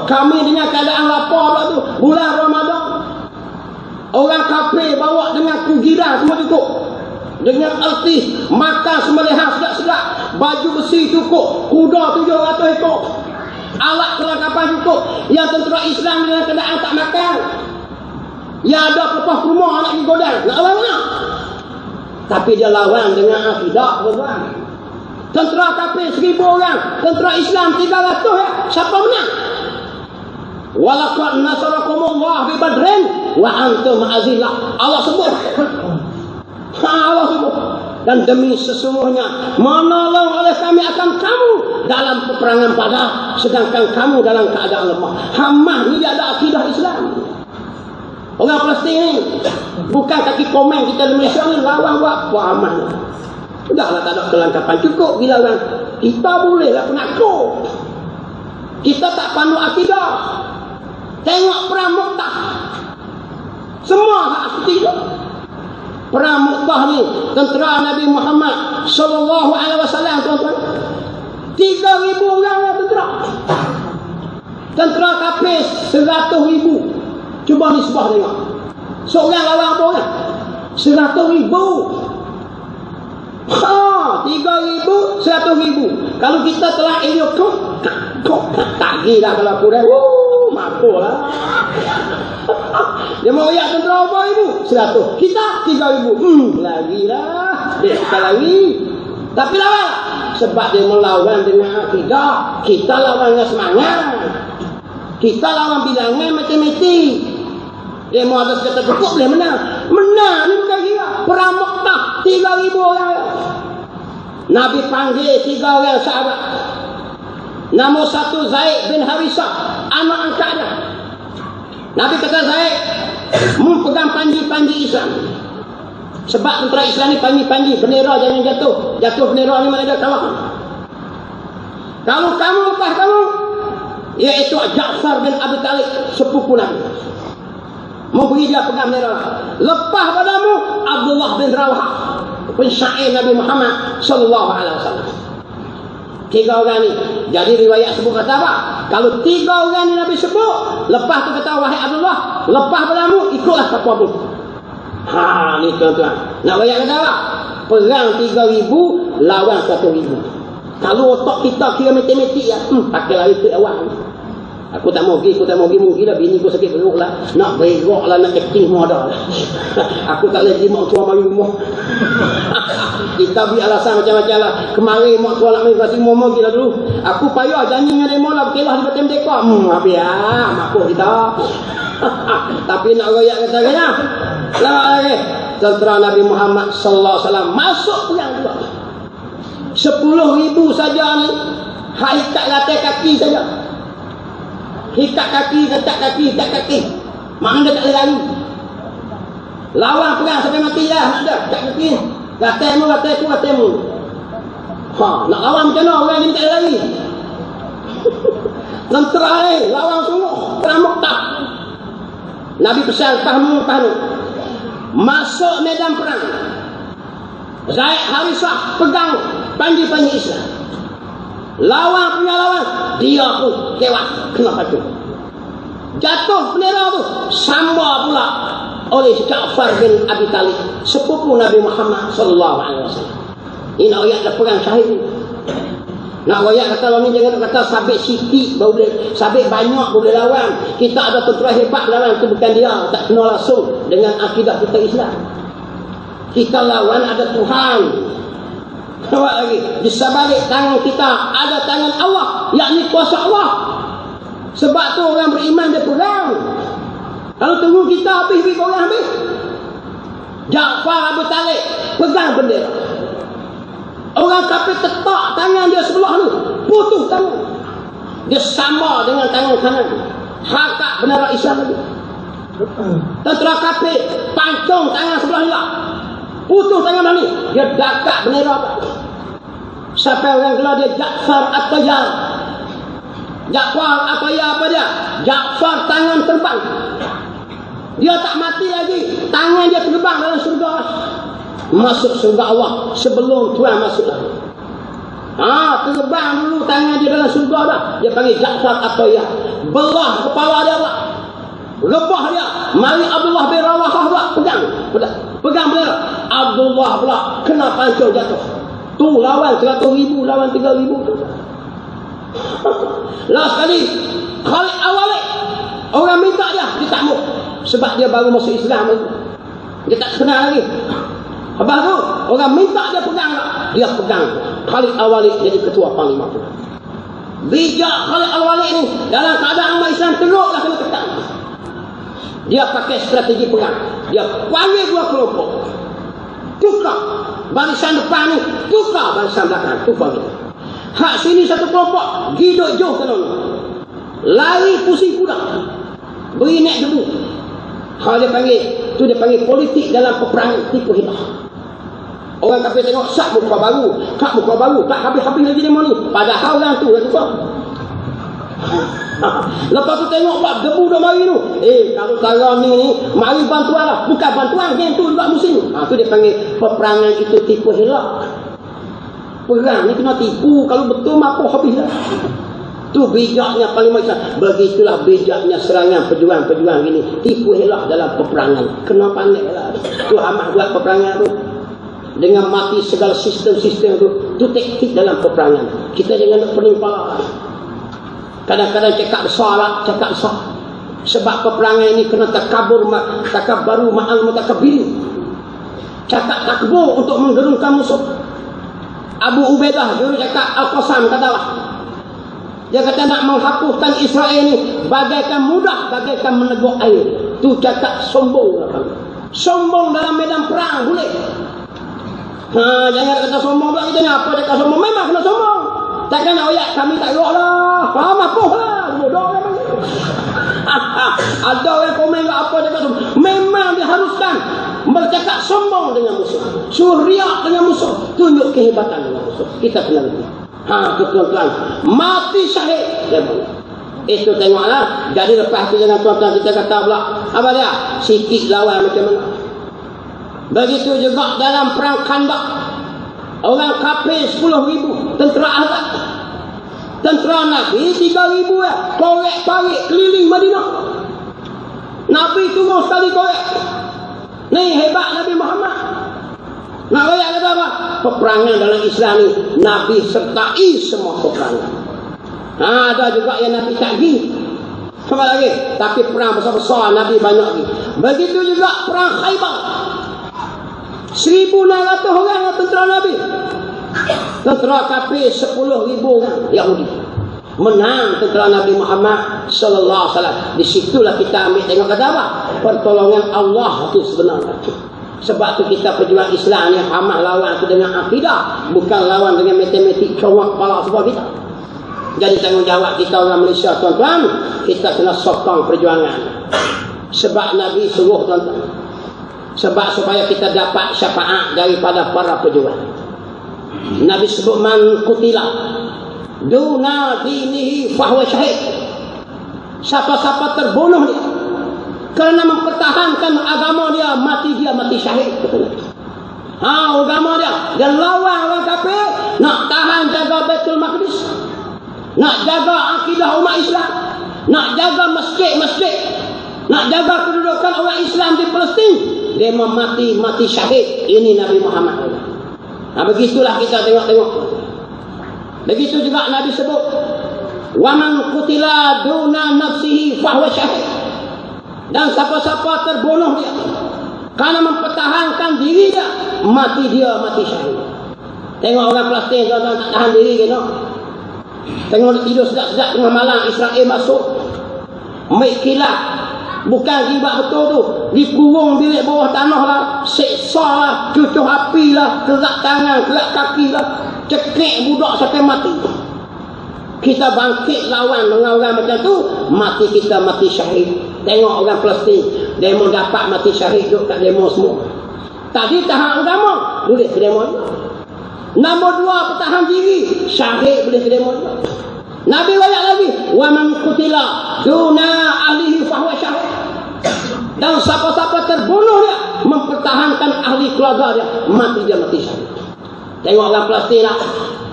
kami dengan keadaan lapar tu bulan Ramadan. Orang kafir bawa dengan kugira semua cukup. Dengan artis makan sembelihan sedap-sedap, baju besi cukup, kuda 700 ekor. Alat perlengkapan cukup. Yang tentera Islam dengan keadaan tak makan. Yang ada pelepah rumah nak pergi godang. Nak lawan mana? Tapi dia lawan dengan akidah. Tentera kafir 1000 orang. Tentera Islam 300 ya. Siapa menang? Walaqad nasarakumullah bi Badrin wa antum azillah. Allah sebut. Allah sebut. Dan demi sesungguhnya menolong oleh kami akan kamu dalam peperangan Badar, sedangkan kamu dalam keadaan lemah. Hamah ni dia ada akidah Islam. Orang Palestin ni bukan kaki komen kita di Malaysia ni lawan buat aman. Sudahlah tak ada kelengkapan cukup bila orang kita bolehlah penakut. Kita tak pandu akidah. Tengok perang Mu'tah. Semua hak seperti itu. Perang Mu'tah ni tentera Nabi Muhammad sallallahu alaihi wasallam tuan-tuan. 3,000 orang lah tentera. Tentera kafir 100,000. Cuba nisbah tengok. Seorang lawan apa orang? 100,000. 3,000, 100,000. Kalau kita telah elok tak gila kalau kurang. Mapulah. Dia mau ya tentera apa ibu? 100. Kita 3,000. Lagi lah. Dia kita lagi. Tapi lawan. Sebab dia melawan dengan akidah. Kita lawan dengan semangat. Kita lawan bilangan matematik. Dia mau ada kata cukup boleh menang. Menang ni bukan kira. Perang Mu'tah 3,000 orang. Nabi panggil 3 orang sahabat. Nombor satu Zaid bin Harisah, anak angkatnya. Nabi kata Zaid, pegang panji-panji Islam. Sebab tentera Islam ni panji-panji, bendera jangan jatuh. Jatuh bendera ni mana dia kalah. Kalau kamu lepas kamu, iaitu Ja'far bin Abi Talib, sepupu Nabi, memberi dia pegang bendera. Lepas padamu Abdullah bin Rawah, pensyair Nabi Muhammad sallallahu alaihi wasallam. Tiga orang ni. Jadi riwayat sebut kata apa? Kalau tiga orang ni Nabi sebut, lepas tu kata wahai Abdullah, lepas padamu ikutlah siapa pun. Ha, ni tuan-tuan. Nak riwayat kata apa? Perang 3,000 lawan 1,000. Kalau otak kita kira matematik ya, pakai lari ke awal. Aku tak mau pergi mungkin lah bini aku sakit perut lah. Nak berak lah, nak keting semua dah. Aku tak lagi mak tua mari rumah. Kita beri alasan macam-macam lah. Kemarin mak tua nak mari kasi momo kita dulu. Aku payah janji dengan demo lah berkelah di Batam Deka. Habis lah makuk kita. Tapi nak royak kata kena. Lama lagi. Tentera Nabi Muhammad sallallahu alaihi wasallam masuk perang juga. 10,000 saja ni. Haikat latai kaki saja. Hikat kaki, ikat kaki. Mana dia tak boleh lari. Lawan perang sampai mati lah. Nak ada, ikat kaki. Gataimu. Ha, nak lawan macam mana orang ni tak boleh lari. Tentera ni, lawan sungguh. Perang Mu'tah. Nabi pesan, pahmu. Masuk medan perang. Zaid Harisah pegang panji-panji Islam. Lawan, dia pun kewat. Kenapa tu? Jatuh bendera tu, samba pula oleh Ja'far bin Abi Talib, sepupu Nabi Muhammad sallallahu alaihi wasallam. Ini nak ayat dah perang syahid ni. Nak ayat kata orang ni jangan kata sabit sikit baru boleh, sabit banyak baru boleh lawan. Kita ada tentera hebat lawan, itu bukan dia, tak kena langsung dengan akidah kita Islam. Kita lawan ada Tuhan. Awak lagi di sebalik tangan kita ada tangan Allah, yakni kuasa Allah. Sebab tu orang beriman dia perang. Kalau tunggu kita habis orang habis. Ja'far Abu Talib pegang bendera. Orang kafir tetak tangan dia sebelah tu, putus tangan. Dia sama dengan tangan kanan. Hakak bendera Islam lagi. Tentera kafir pancung tangan sebelah ni. Putus tangan ni, dia dakak bendera. Sampai orang gelar dia Ja'far At-Tayyar. Ja'far At-Tayyar apa dia? Ja'far tangan terbang. Dia tak mati lagi, tangan dia terbang dalam surga. Masuk surga Allah sebelum Tuhan masuk lagi. Terbang dulu tangan dia dalam surga dah. Dia panggil Ja'far At-Tayyar. Belah kepala dia pula, rebah dia. Mari Abdullah bin Rawahah pula pegang bendera. Abdullah pula kena pancung jatuh. Tu lawan 100,000 lawan 3,000 tu. Last sekali Khalid Awalik, orang minta dia tak mau. Sebab dia baru masuk Islam lagi. Dia tak kenal lagi. Lepas tu orang minta dia pegang tak? Dia pegang. Khalid Awalik jadi ketua panglima tu. Bijak Khalid Awalik ni dalam keadaan umat Islam teruklah kena tekan. Dia pakai strategi perang. Dia panggil dua kelompok. Tukar barisan depan ni, tukar barisan belakang. Tu panggil. Hak sini satu kelompok, gidok jauh ke lalu. Lari pusing kuda. Beri naik debu. Dia panggil politik dalam peperangan tipu hilah. Orang kafir tengok, sak muka baru, tak habis-habis lagi demo ni. Padahal orang tu, lepas tu tengok pak debu dah mari tu. Kalau cara ni mari bantuan lah. Bukan bantuan, game tu juga musim. Tu dia panggil peperangan itu tipu helak. Perang ni kena tipu. Kalau betul mampu habis lah. Tu bijaknya paling macam. Begitulah bijaknya serangan pejuang-pejuang gini. Tipu helak dalam peperangan. Kena pandai lah. Tu Ahmad buat peperangan tu dengan mati segala sistem-sistem tu. Tu taktik dalam peperangan. Kita jangan nak pening kepala. Kadang-kadang cakap besar lah, cakap besar. Sebab peperangan ini kena takabur, takabaru ma'al mutakabiri. Cakap takbur untuk menggerungkan musuh. Abu Ubaidah dulu cakap Al-Qasam katalah. Dia kata nak menghapuskan Israel ini bagaikan mudah, bagaikan meneguk air. Tu cakap sombong. Sombong dalam medan perang boleh. Jangan kata sombong pula kita ni. Apa cakap sombong? Memang kena sombong. Takkan ayat kami tak elok lah. Faham apa lah. Bodoh kan. Ada orang komen ke apa cakap tu. Memang diharuskan bercakap sombong dengan musuh. Suruh riak dengan musuh. Tunjuk kehebatan dengan musuh. Kita kena lebih. Tuan-tuan. Mati syahid. Itu tengoklah. Jadi lepas tu jangan tuan-tuan kita kata pula. Apa dia? Sikit lawan macam mana. Begitu juga dalam perang Khandaq. Orang kafir 10,000. Tentera Ahzab. Tentera Nabi 3,000 ya. Korek-parik keliling Madinah. Nabi tunggu sekali korek. Ni hebat Nabi Muhammad. Nak korek kata apa? Peperangan dalam Islam ni Nabi sertai semua peperangan. Ada juga yang Nabi tak pergi. Apa lagi? Tapi perang besar-besar Nabi banyak lagi. Begitu juga perang Khaybar. 1,600 orang tentera Nabi. Tentera kafir 10,000 orang Yahudi. Menang tentera Nabi Muhammad sallallahu alaihi wasallam. Di situlah kita ambil tengok kata apa? Pertolongan Allah tu sebenarnya. Sebab tu kita perjuang Islam yang amat lawan tu dengan akidah, bukan lawan dengan matematik cowok kepala sebab kita. Jadi tanggungjawab kita orang Malaysia tuan-tuan, kita kena sokong perjuangan. Sebab Nabi suruh tuan-tuan. Sebab supaya kita dapat syafaat daripada para pejuang. Nabi sebut man qutila duna dinihi fahuwa syahid. Siapa-siapa terbunuh dia kerana mempertahankan agama dia, mati syahid. Agama dia lawan orang kafir, nak tahan jaga Baitul Maqdis, nak jaga akidah umat Islam, nak jaga masjid-masjid, nak jaga kedudukan orang Islam di Palestin. Dia mati syahid. Ini Nabi Muhammad. Begitulah kita tengok-tengok. Begitu juga Nabi sebut, wa man qutila duna nafsihi fahuwa syahid. Dan siapa-siapa terbunuh dia kerana mempertahankan diri dia, mati syahid. Tengok orang Palestin tuan-tuan tak tahan diri ke no? Tengok tidur sedap-sedap tengah malam Israel masuk, ambil kilat. Bukan gibat betul tu. Dikurung bilik bawah tanah lah. Seksa lah. Cucuh api lah. Kerak tangan, kerak kaki lah. Cekik budak sampai mati. Kita bangkit lawan dengan orang macam tu, mati kita mati syahid. Tengok orang Palestin. Demo dapat mati syahid duduk kat demo semua. Tadi tahan agama, boleh ke demo juga. Nombor 2, pertahan diri, syahid boleh ke demo juga. Nabi banyak lagi, wa man qutila duna ahlihi fahuwa syahid. Dan siapa-siapa terbunuh dia mempertahankan ahli keluarga dia, mati syahid. Tengok orang Palestin lah,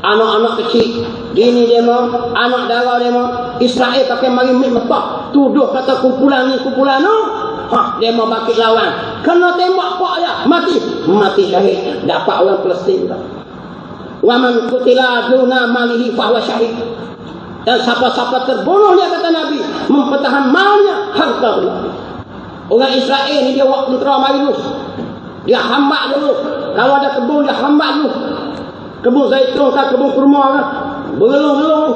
anak-anak kecil, bini demo, anak dara demo, Israel pakai marimit Mekah, tuduh kata kumpulan ni kumpulan tu, demo bangkit lawan, kena tembak pak dia, mati syahid. Dapat orang Palestin tak? Wa man qutila duna malihi fahuwa syahid. Dan siapa-siapa terbunuh dia kata Nabi, mempertahan malnya, harta dia. Orang Israel ni dia buat tentera mari dulu. Dia hambak dulu. Kalau ada kebun dia hambak dulu. Kebun zaitun ke kebun kurma ke, bergelung-gelung.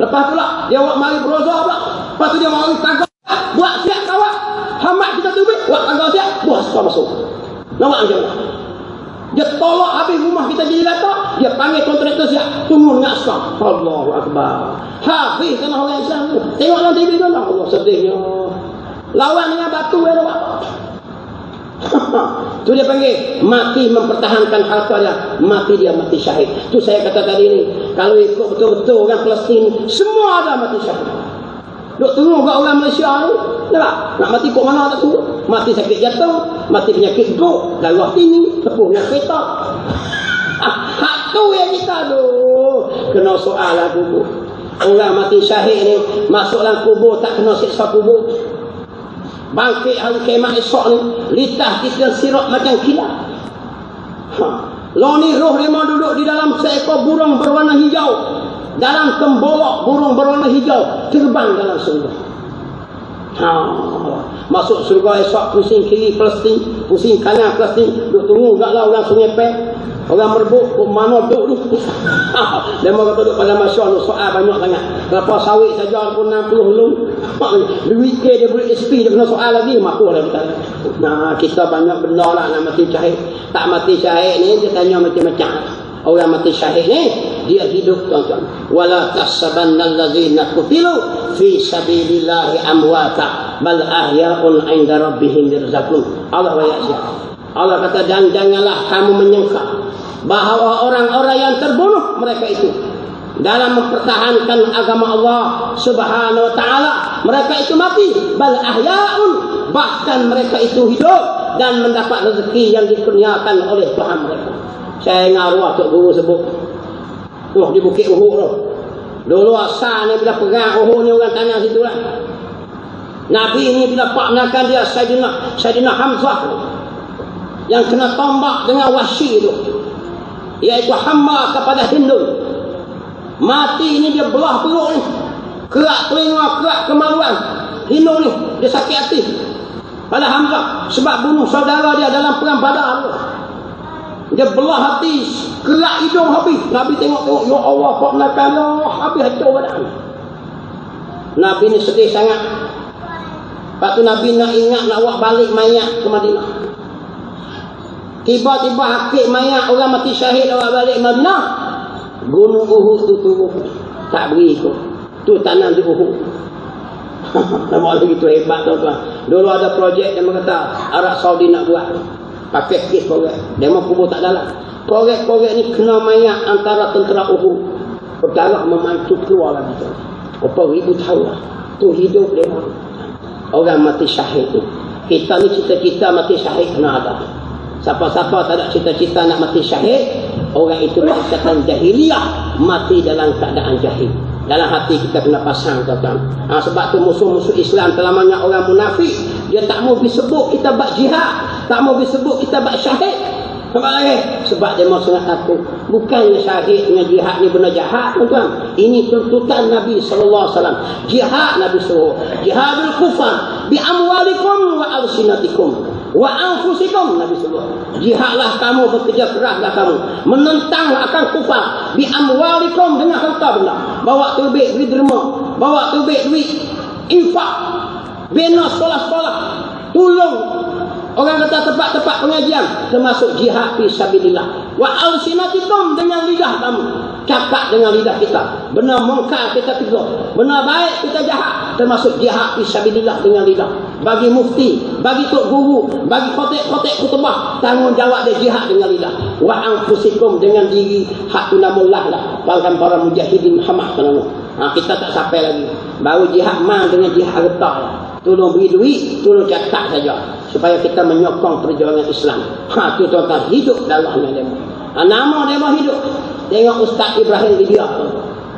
Lepas tu lah dia buat mari berozah pula. Lepas tu dia mari tangga, buat siap kawat. Hambak kita tubik, buat tangga siap, buat semua masuk. Nampak macam mana? Dia tolak habis rumah kita jadi rata, dia panggil kontraktor siap, tunggu nak stop. Allahu Akbar. Habis kena orang Islam tu. Tengok dalam TV tu lah. Allah sedihnya. Lawan dengan batu dia buat. Tu dia panggil mati mempertahankan harta dia, mati syahid. Tu saya kata tadi ni, kalau ikut betul-betul orang Palestin semua ada mati syahid. Duk tunggu kat orang Malaysia ni, tak? Nak mati kok mana tak tunggu? Mati sakit jantung, mati penyakit guk, darah tinggi, tepuh dengan kereta. Hak tu yang kita tu kena soal lah kubur. Orang mati syahid ni masuk dalam kubur tak kena siksa kubur. Bangkit hari kiamat esok ni, litah kita sirap macam kilat. Lo ni roh dia mau duduk di dalam seekor burung berwarna hijau. Dalam tembolok burung berwarna hijau terbang dalam surga. Masuk surga esok, pusing kiri Palestin, pusing kanan Palestin, duk tunggu gaklah orang Sungai Pek, orang Merbuk, mana duk tu. Dia mau kata duk pada masyarakat soal banyak sangat. Kelapa sawit saja pun 60 lung. Duit ke dia boleh SP, dia kena soal lagi, mampu lah kita. Nah, kita banyak benda lah nak mati syahid. Tak mati syahid ni dia tanya macam-macam. Orang mati syahid ni dia hidup, tuan-tuan. Wala tahsabannal ladzina qutilu fi sabilillahi amwata bal ahya'un 'inda rabbihim yurzaqun. Allah Allah kata, dan janganlah kamu menyangka bahawa orang-orang yang terbunuh mereka itu dalam mempertahankan agama Allah Subhanahu wa taala, mereka itu mati. Bal ahya'un, bahkan mereka itu hidup dan mendapat rezeki yang dikurniakan oleh Tuhan mereka. Saya ngaruh Tok Guru sebut di Bukit Uhud tu. Dulu asal ni bila perang Uhud ni orang tanya situ lah. Nabi ni bila paknakan dia Sayyidina Hamzah yang kena tombak dengan Wahsy tu, iaitu hamba kepada Hindun. Mati ni dia belah perut ni, kerak telinga, kerak kemaluan. Hindun ni dia sakit hati pada Hamzah sebab bunuh saudara dia dalam perang Badar tu. Dia belah hati, kerak hidung habis. Nabi tengok, ya Allah, paknakan ya, habis hancur badan. Nabi ni sedih sangat. Lepas tu Nabi nak ingat nak bawa balik mayat ke Madinah. Tiba-tiba hakik mayat orang mati syahid bawa balik Madinah. Gunung Uhud tu turun. Tak beri ikut. Tu tanam di Uhud. Nampak begitu hebat, tuan-tuan. Dulu ada projek yang kata Arab Saudi nak buat. Pakai kes korek. Dia mau kubur tak dalam. Korek-korek ni kena mayat antara tentera Uhud. Berdarah memancu keluar lagi. Berapa ribu tahun lah. Tu hidup dia. Orang mati syahid tu. Kita ni cita-cita mati syahid kena ada. Siapa-siapa tak ada cita-cita nak mati syahid, orang itu dikatakan jahiliyah, mati dalam keadaan jahil. Dalam hati kita kena pasang, tuan-tuan. Sebab tu musuh-musuh Islam telah banyak orang munafik. Dia tak mau disebut kita buat jihad, tak mau disebut kita buat syahid. Sebab lagi, sebab dia mau sangat takut. Bukannya syahid dengan jihad ni benar jahat, tuan-tuan. Ini tuntutan Nabi SAW. Jihad Nabi suruh. Jihadul kufar bi amwalikum wa alsinatikum wa anfusikum, Nabi suruh. Jihadlah kamu, bekerja keraslah kamu, menentang akan kufar bi amwalikum, dengan harta benda. Bawa tubik duit derma, bawa tubik duit infak, bina sekolah-sekolah, tolong orang kata tempat-tempat pengajian, termasuk jihad fi sabilillah. Wa alsinatikum, dengan lidah kamu, cakap dengan lidah kita. Benar mungkar kita tegur, benar baik kita jahat, termasuk jihad fi sabilillah dengan lidah. Bagi mufti, bagi tok guru, bagi khotik-khotik khutbah, tanggungjawab dia jihad dengan lidah. Wa anfusikum, dengan diri, hak tunamullah lah. Bahkan para mujahidin Muhammad sallallahu. Kita tak sampai lagi. Baru jihad mal dengan jihad harta lah. Tolong beri duit, tolong cakap saja, supaya kita menyokong perjuangan Islam. Tu tuan-tuan, hidup darahnya demo. Nama demo hidup. Tengok Ustaz Ibrahim Libya.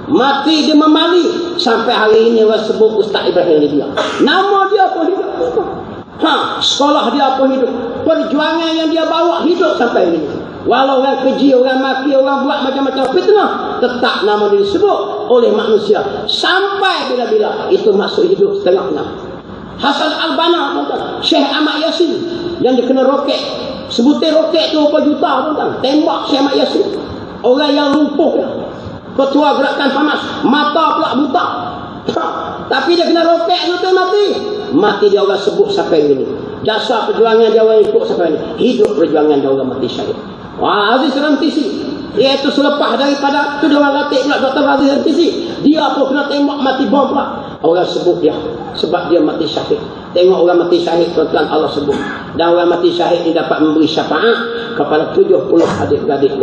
Mati dia memali, sampai hari ini orang sebut Ustaz Ibrahim Libya. Nama dia pun hidup. Sekolah dia pun hidup. Perjuangan yang dia bawa hidup sampai ini. Walau orang keji, orang maki, orang buat macam-macam fitnah, tetap nama dia disebut oleh manusia sampai bila-bila. Itu masuk hidup setengahnya. Hasan Al-Banna, Syekh Ahmad Yasin yang dia kena roket, sebutir roket tu berapa juta, tuan-tuan. Tembak Syekh Ahmad Yasin, orang yang lumpuh, ketua gerakan Hamas, mata pula buta. Tapi dia kena roket tu mati dia orang sebut sampai ini. Jasa perjuangan dia orang ikut sampai ini. Hidup perjuangan dia orang mati syahid. Aziz Rantisi, iaitu selepas daripada tu dia orang latih pula Dr. Aziz Rantisi, dia pun kena tembak mati bom pula. Orang sebut dia sebab dia mati syahid. Tengok orang mati syahid, tuan-tuan, Allah sebut. Dan orang mati syahid ini dapat memberi syafaat kepada 70 adik-adik.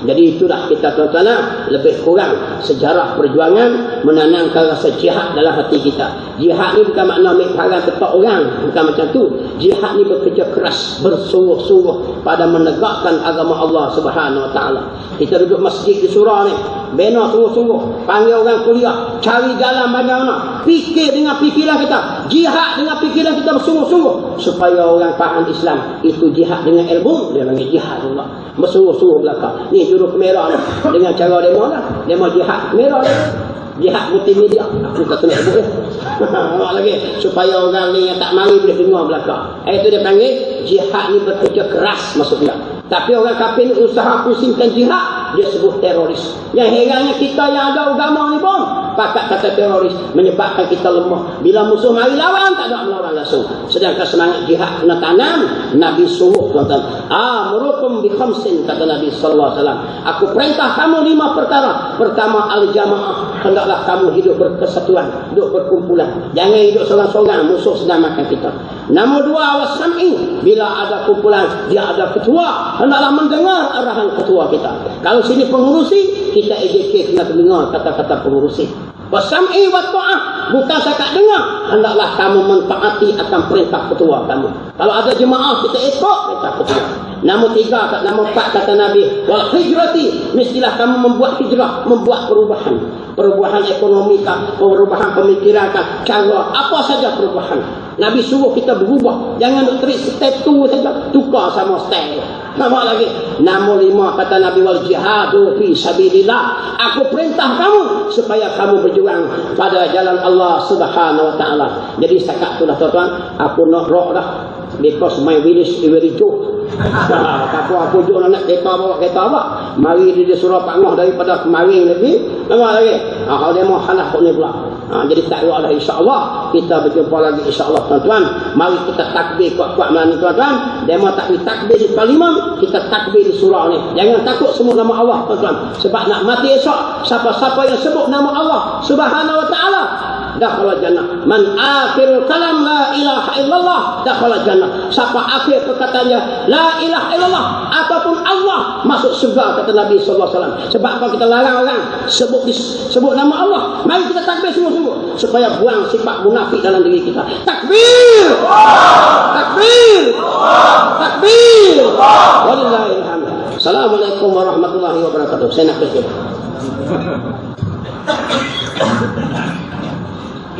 Jadi itulah kita, tuan-tuan, lebih kurang sejarah perjuangan menanamkan rasa jihad dalam hati kita. Jihad ni bukan makna ambil parang ketok orang, bukan macam tu. Jihad ni bekerja keras, bersungguh-sungguh pada menegakkan agama Allah Subhanahu wa taala. Kita duduk masjid di surau ni, bina sungguh-sungguh, panggil orang kuliah, cari jalan bagaimana, fikir dengan fikiran kita, jihad dengan fikiran kita bersungguh-sungguh, supaya orang faham Islam. Itu jihad dengan ilmu, dia panggil jihad Allah. Bersungguh-sungguh belakang. Ni juru kamera ni, dengan cara demo lah, demo jihad kamera ni. Jihad multimedia, aku tak kena sebut lagi, supaya orang ni yang tak mari boleh dengar belakang. Itu dia panggil jihad ni bekerja keras maksudnya. Tapi orang kafir ni usaha pusingkan jihad, dia sebut teroris. Yang herannya kita yang ada agama ni pun pakat kata teroris, menyebabkan kita lemah. Bila musuh mari lawan, tak ada melawan langsung. Sedangkan semangat jihad kena tanam. Nabi suruh tuan-tuan, amurukum bi khamsin, kata Nabi sallallahu alaihi wasallam, aku perintah kamu 5 perkara. Pertama, al-jamaah, hendaklah kamu hidup berkesatuan, hidup berkumpulan. Jangan hidup seorang-seorang, musuh sedang makan kita. Nombor 2, was-sam'i, bila ada kumpulan dia ada ketua, hendaklah mendengar arahan ketua kita. Kalau sini pengurusi, kita educate, kena dengar kata-kata pengurusi. Was-sam'i wa ta'ah, bukan sakat dengar, hendaklah kamu mentaati akan perintah ketua kamu. Kalau ada jemaah, kita ikut perintah ketua. Nombor 3, nombor 4 kata Nabi, wal hijrati, mestilah kamu membuat hijrah, membuat perubahan. Perubahan ekonomi kah, perubahan pemikiran kah, cara apa saja perubahan. Nabi suruh kita berubah, jangan terik step tu saja, tukar sama step. Nampak lagi. Nombor 5 kata Nabi, wal jihadu fi sabilillah, aku perintah kamu supaya kamu berjuang pada jalan Allah Subhanahu wa taala. Jadi setakat itulah tuan-tuan, aku nak rock dah, because my village is very good. Aku jom nak kereta, bawa kereta apa, mari dia suruh Pak Ngah daripada kemarin lagi. Nampak lagi. Kalau dia mau halah kok ni pula. Jadi tak buat dah, insya-Allah kita berjumpa lagi insya-Allah tuan-tuan. Mari kita takbir kuat-kuat malam ni tuan-tuan. Demo takbir di parlimen, kita takbir di surau ni. Jangan takut sebut nama Allah tuan-tuan. Sebab nak mati esok, siapa-siapa yang sebut nama Allah Subhanahu wa taala dakhala jannah. Man akhirul kalam la ilaha illallah dakhala jannah. Siapa akhir perkataannya la ilaha illallah ataupun Allah, masuk surga, kata Nabi sallallahu alaihi wasallam. Sebab apa kita larang orang sebut nama Allah? Mari kita takbir sungguh-sungguh supaya buang sifat munafik dalam diri kita. Takbir! Takbir! Takbir! Wallahil hamd. Assalamualaikum warahmatullahi wabarakatuh. Saya nak pergi.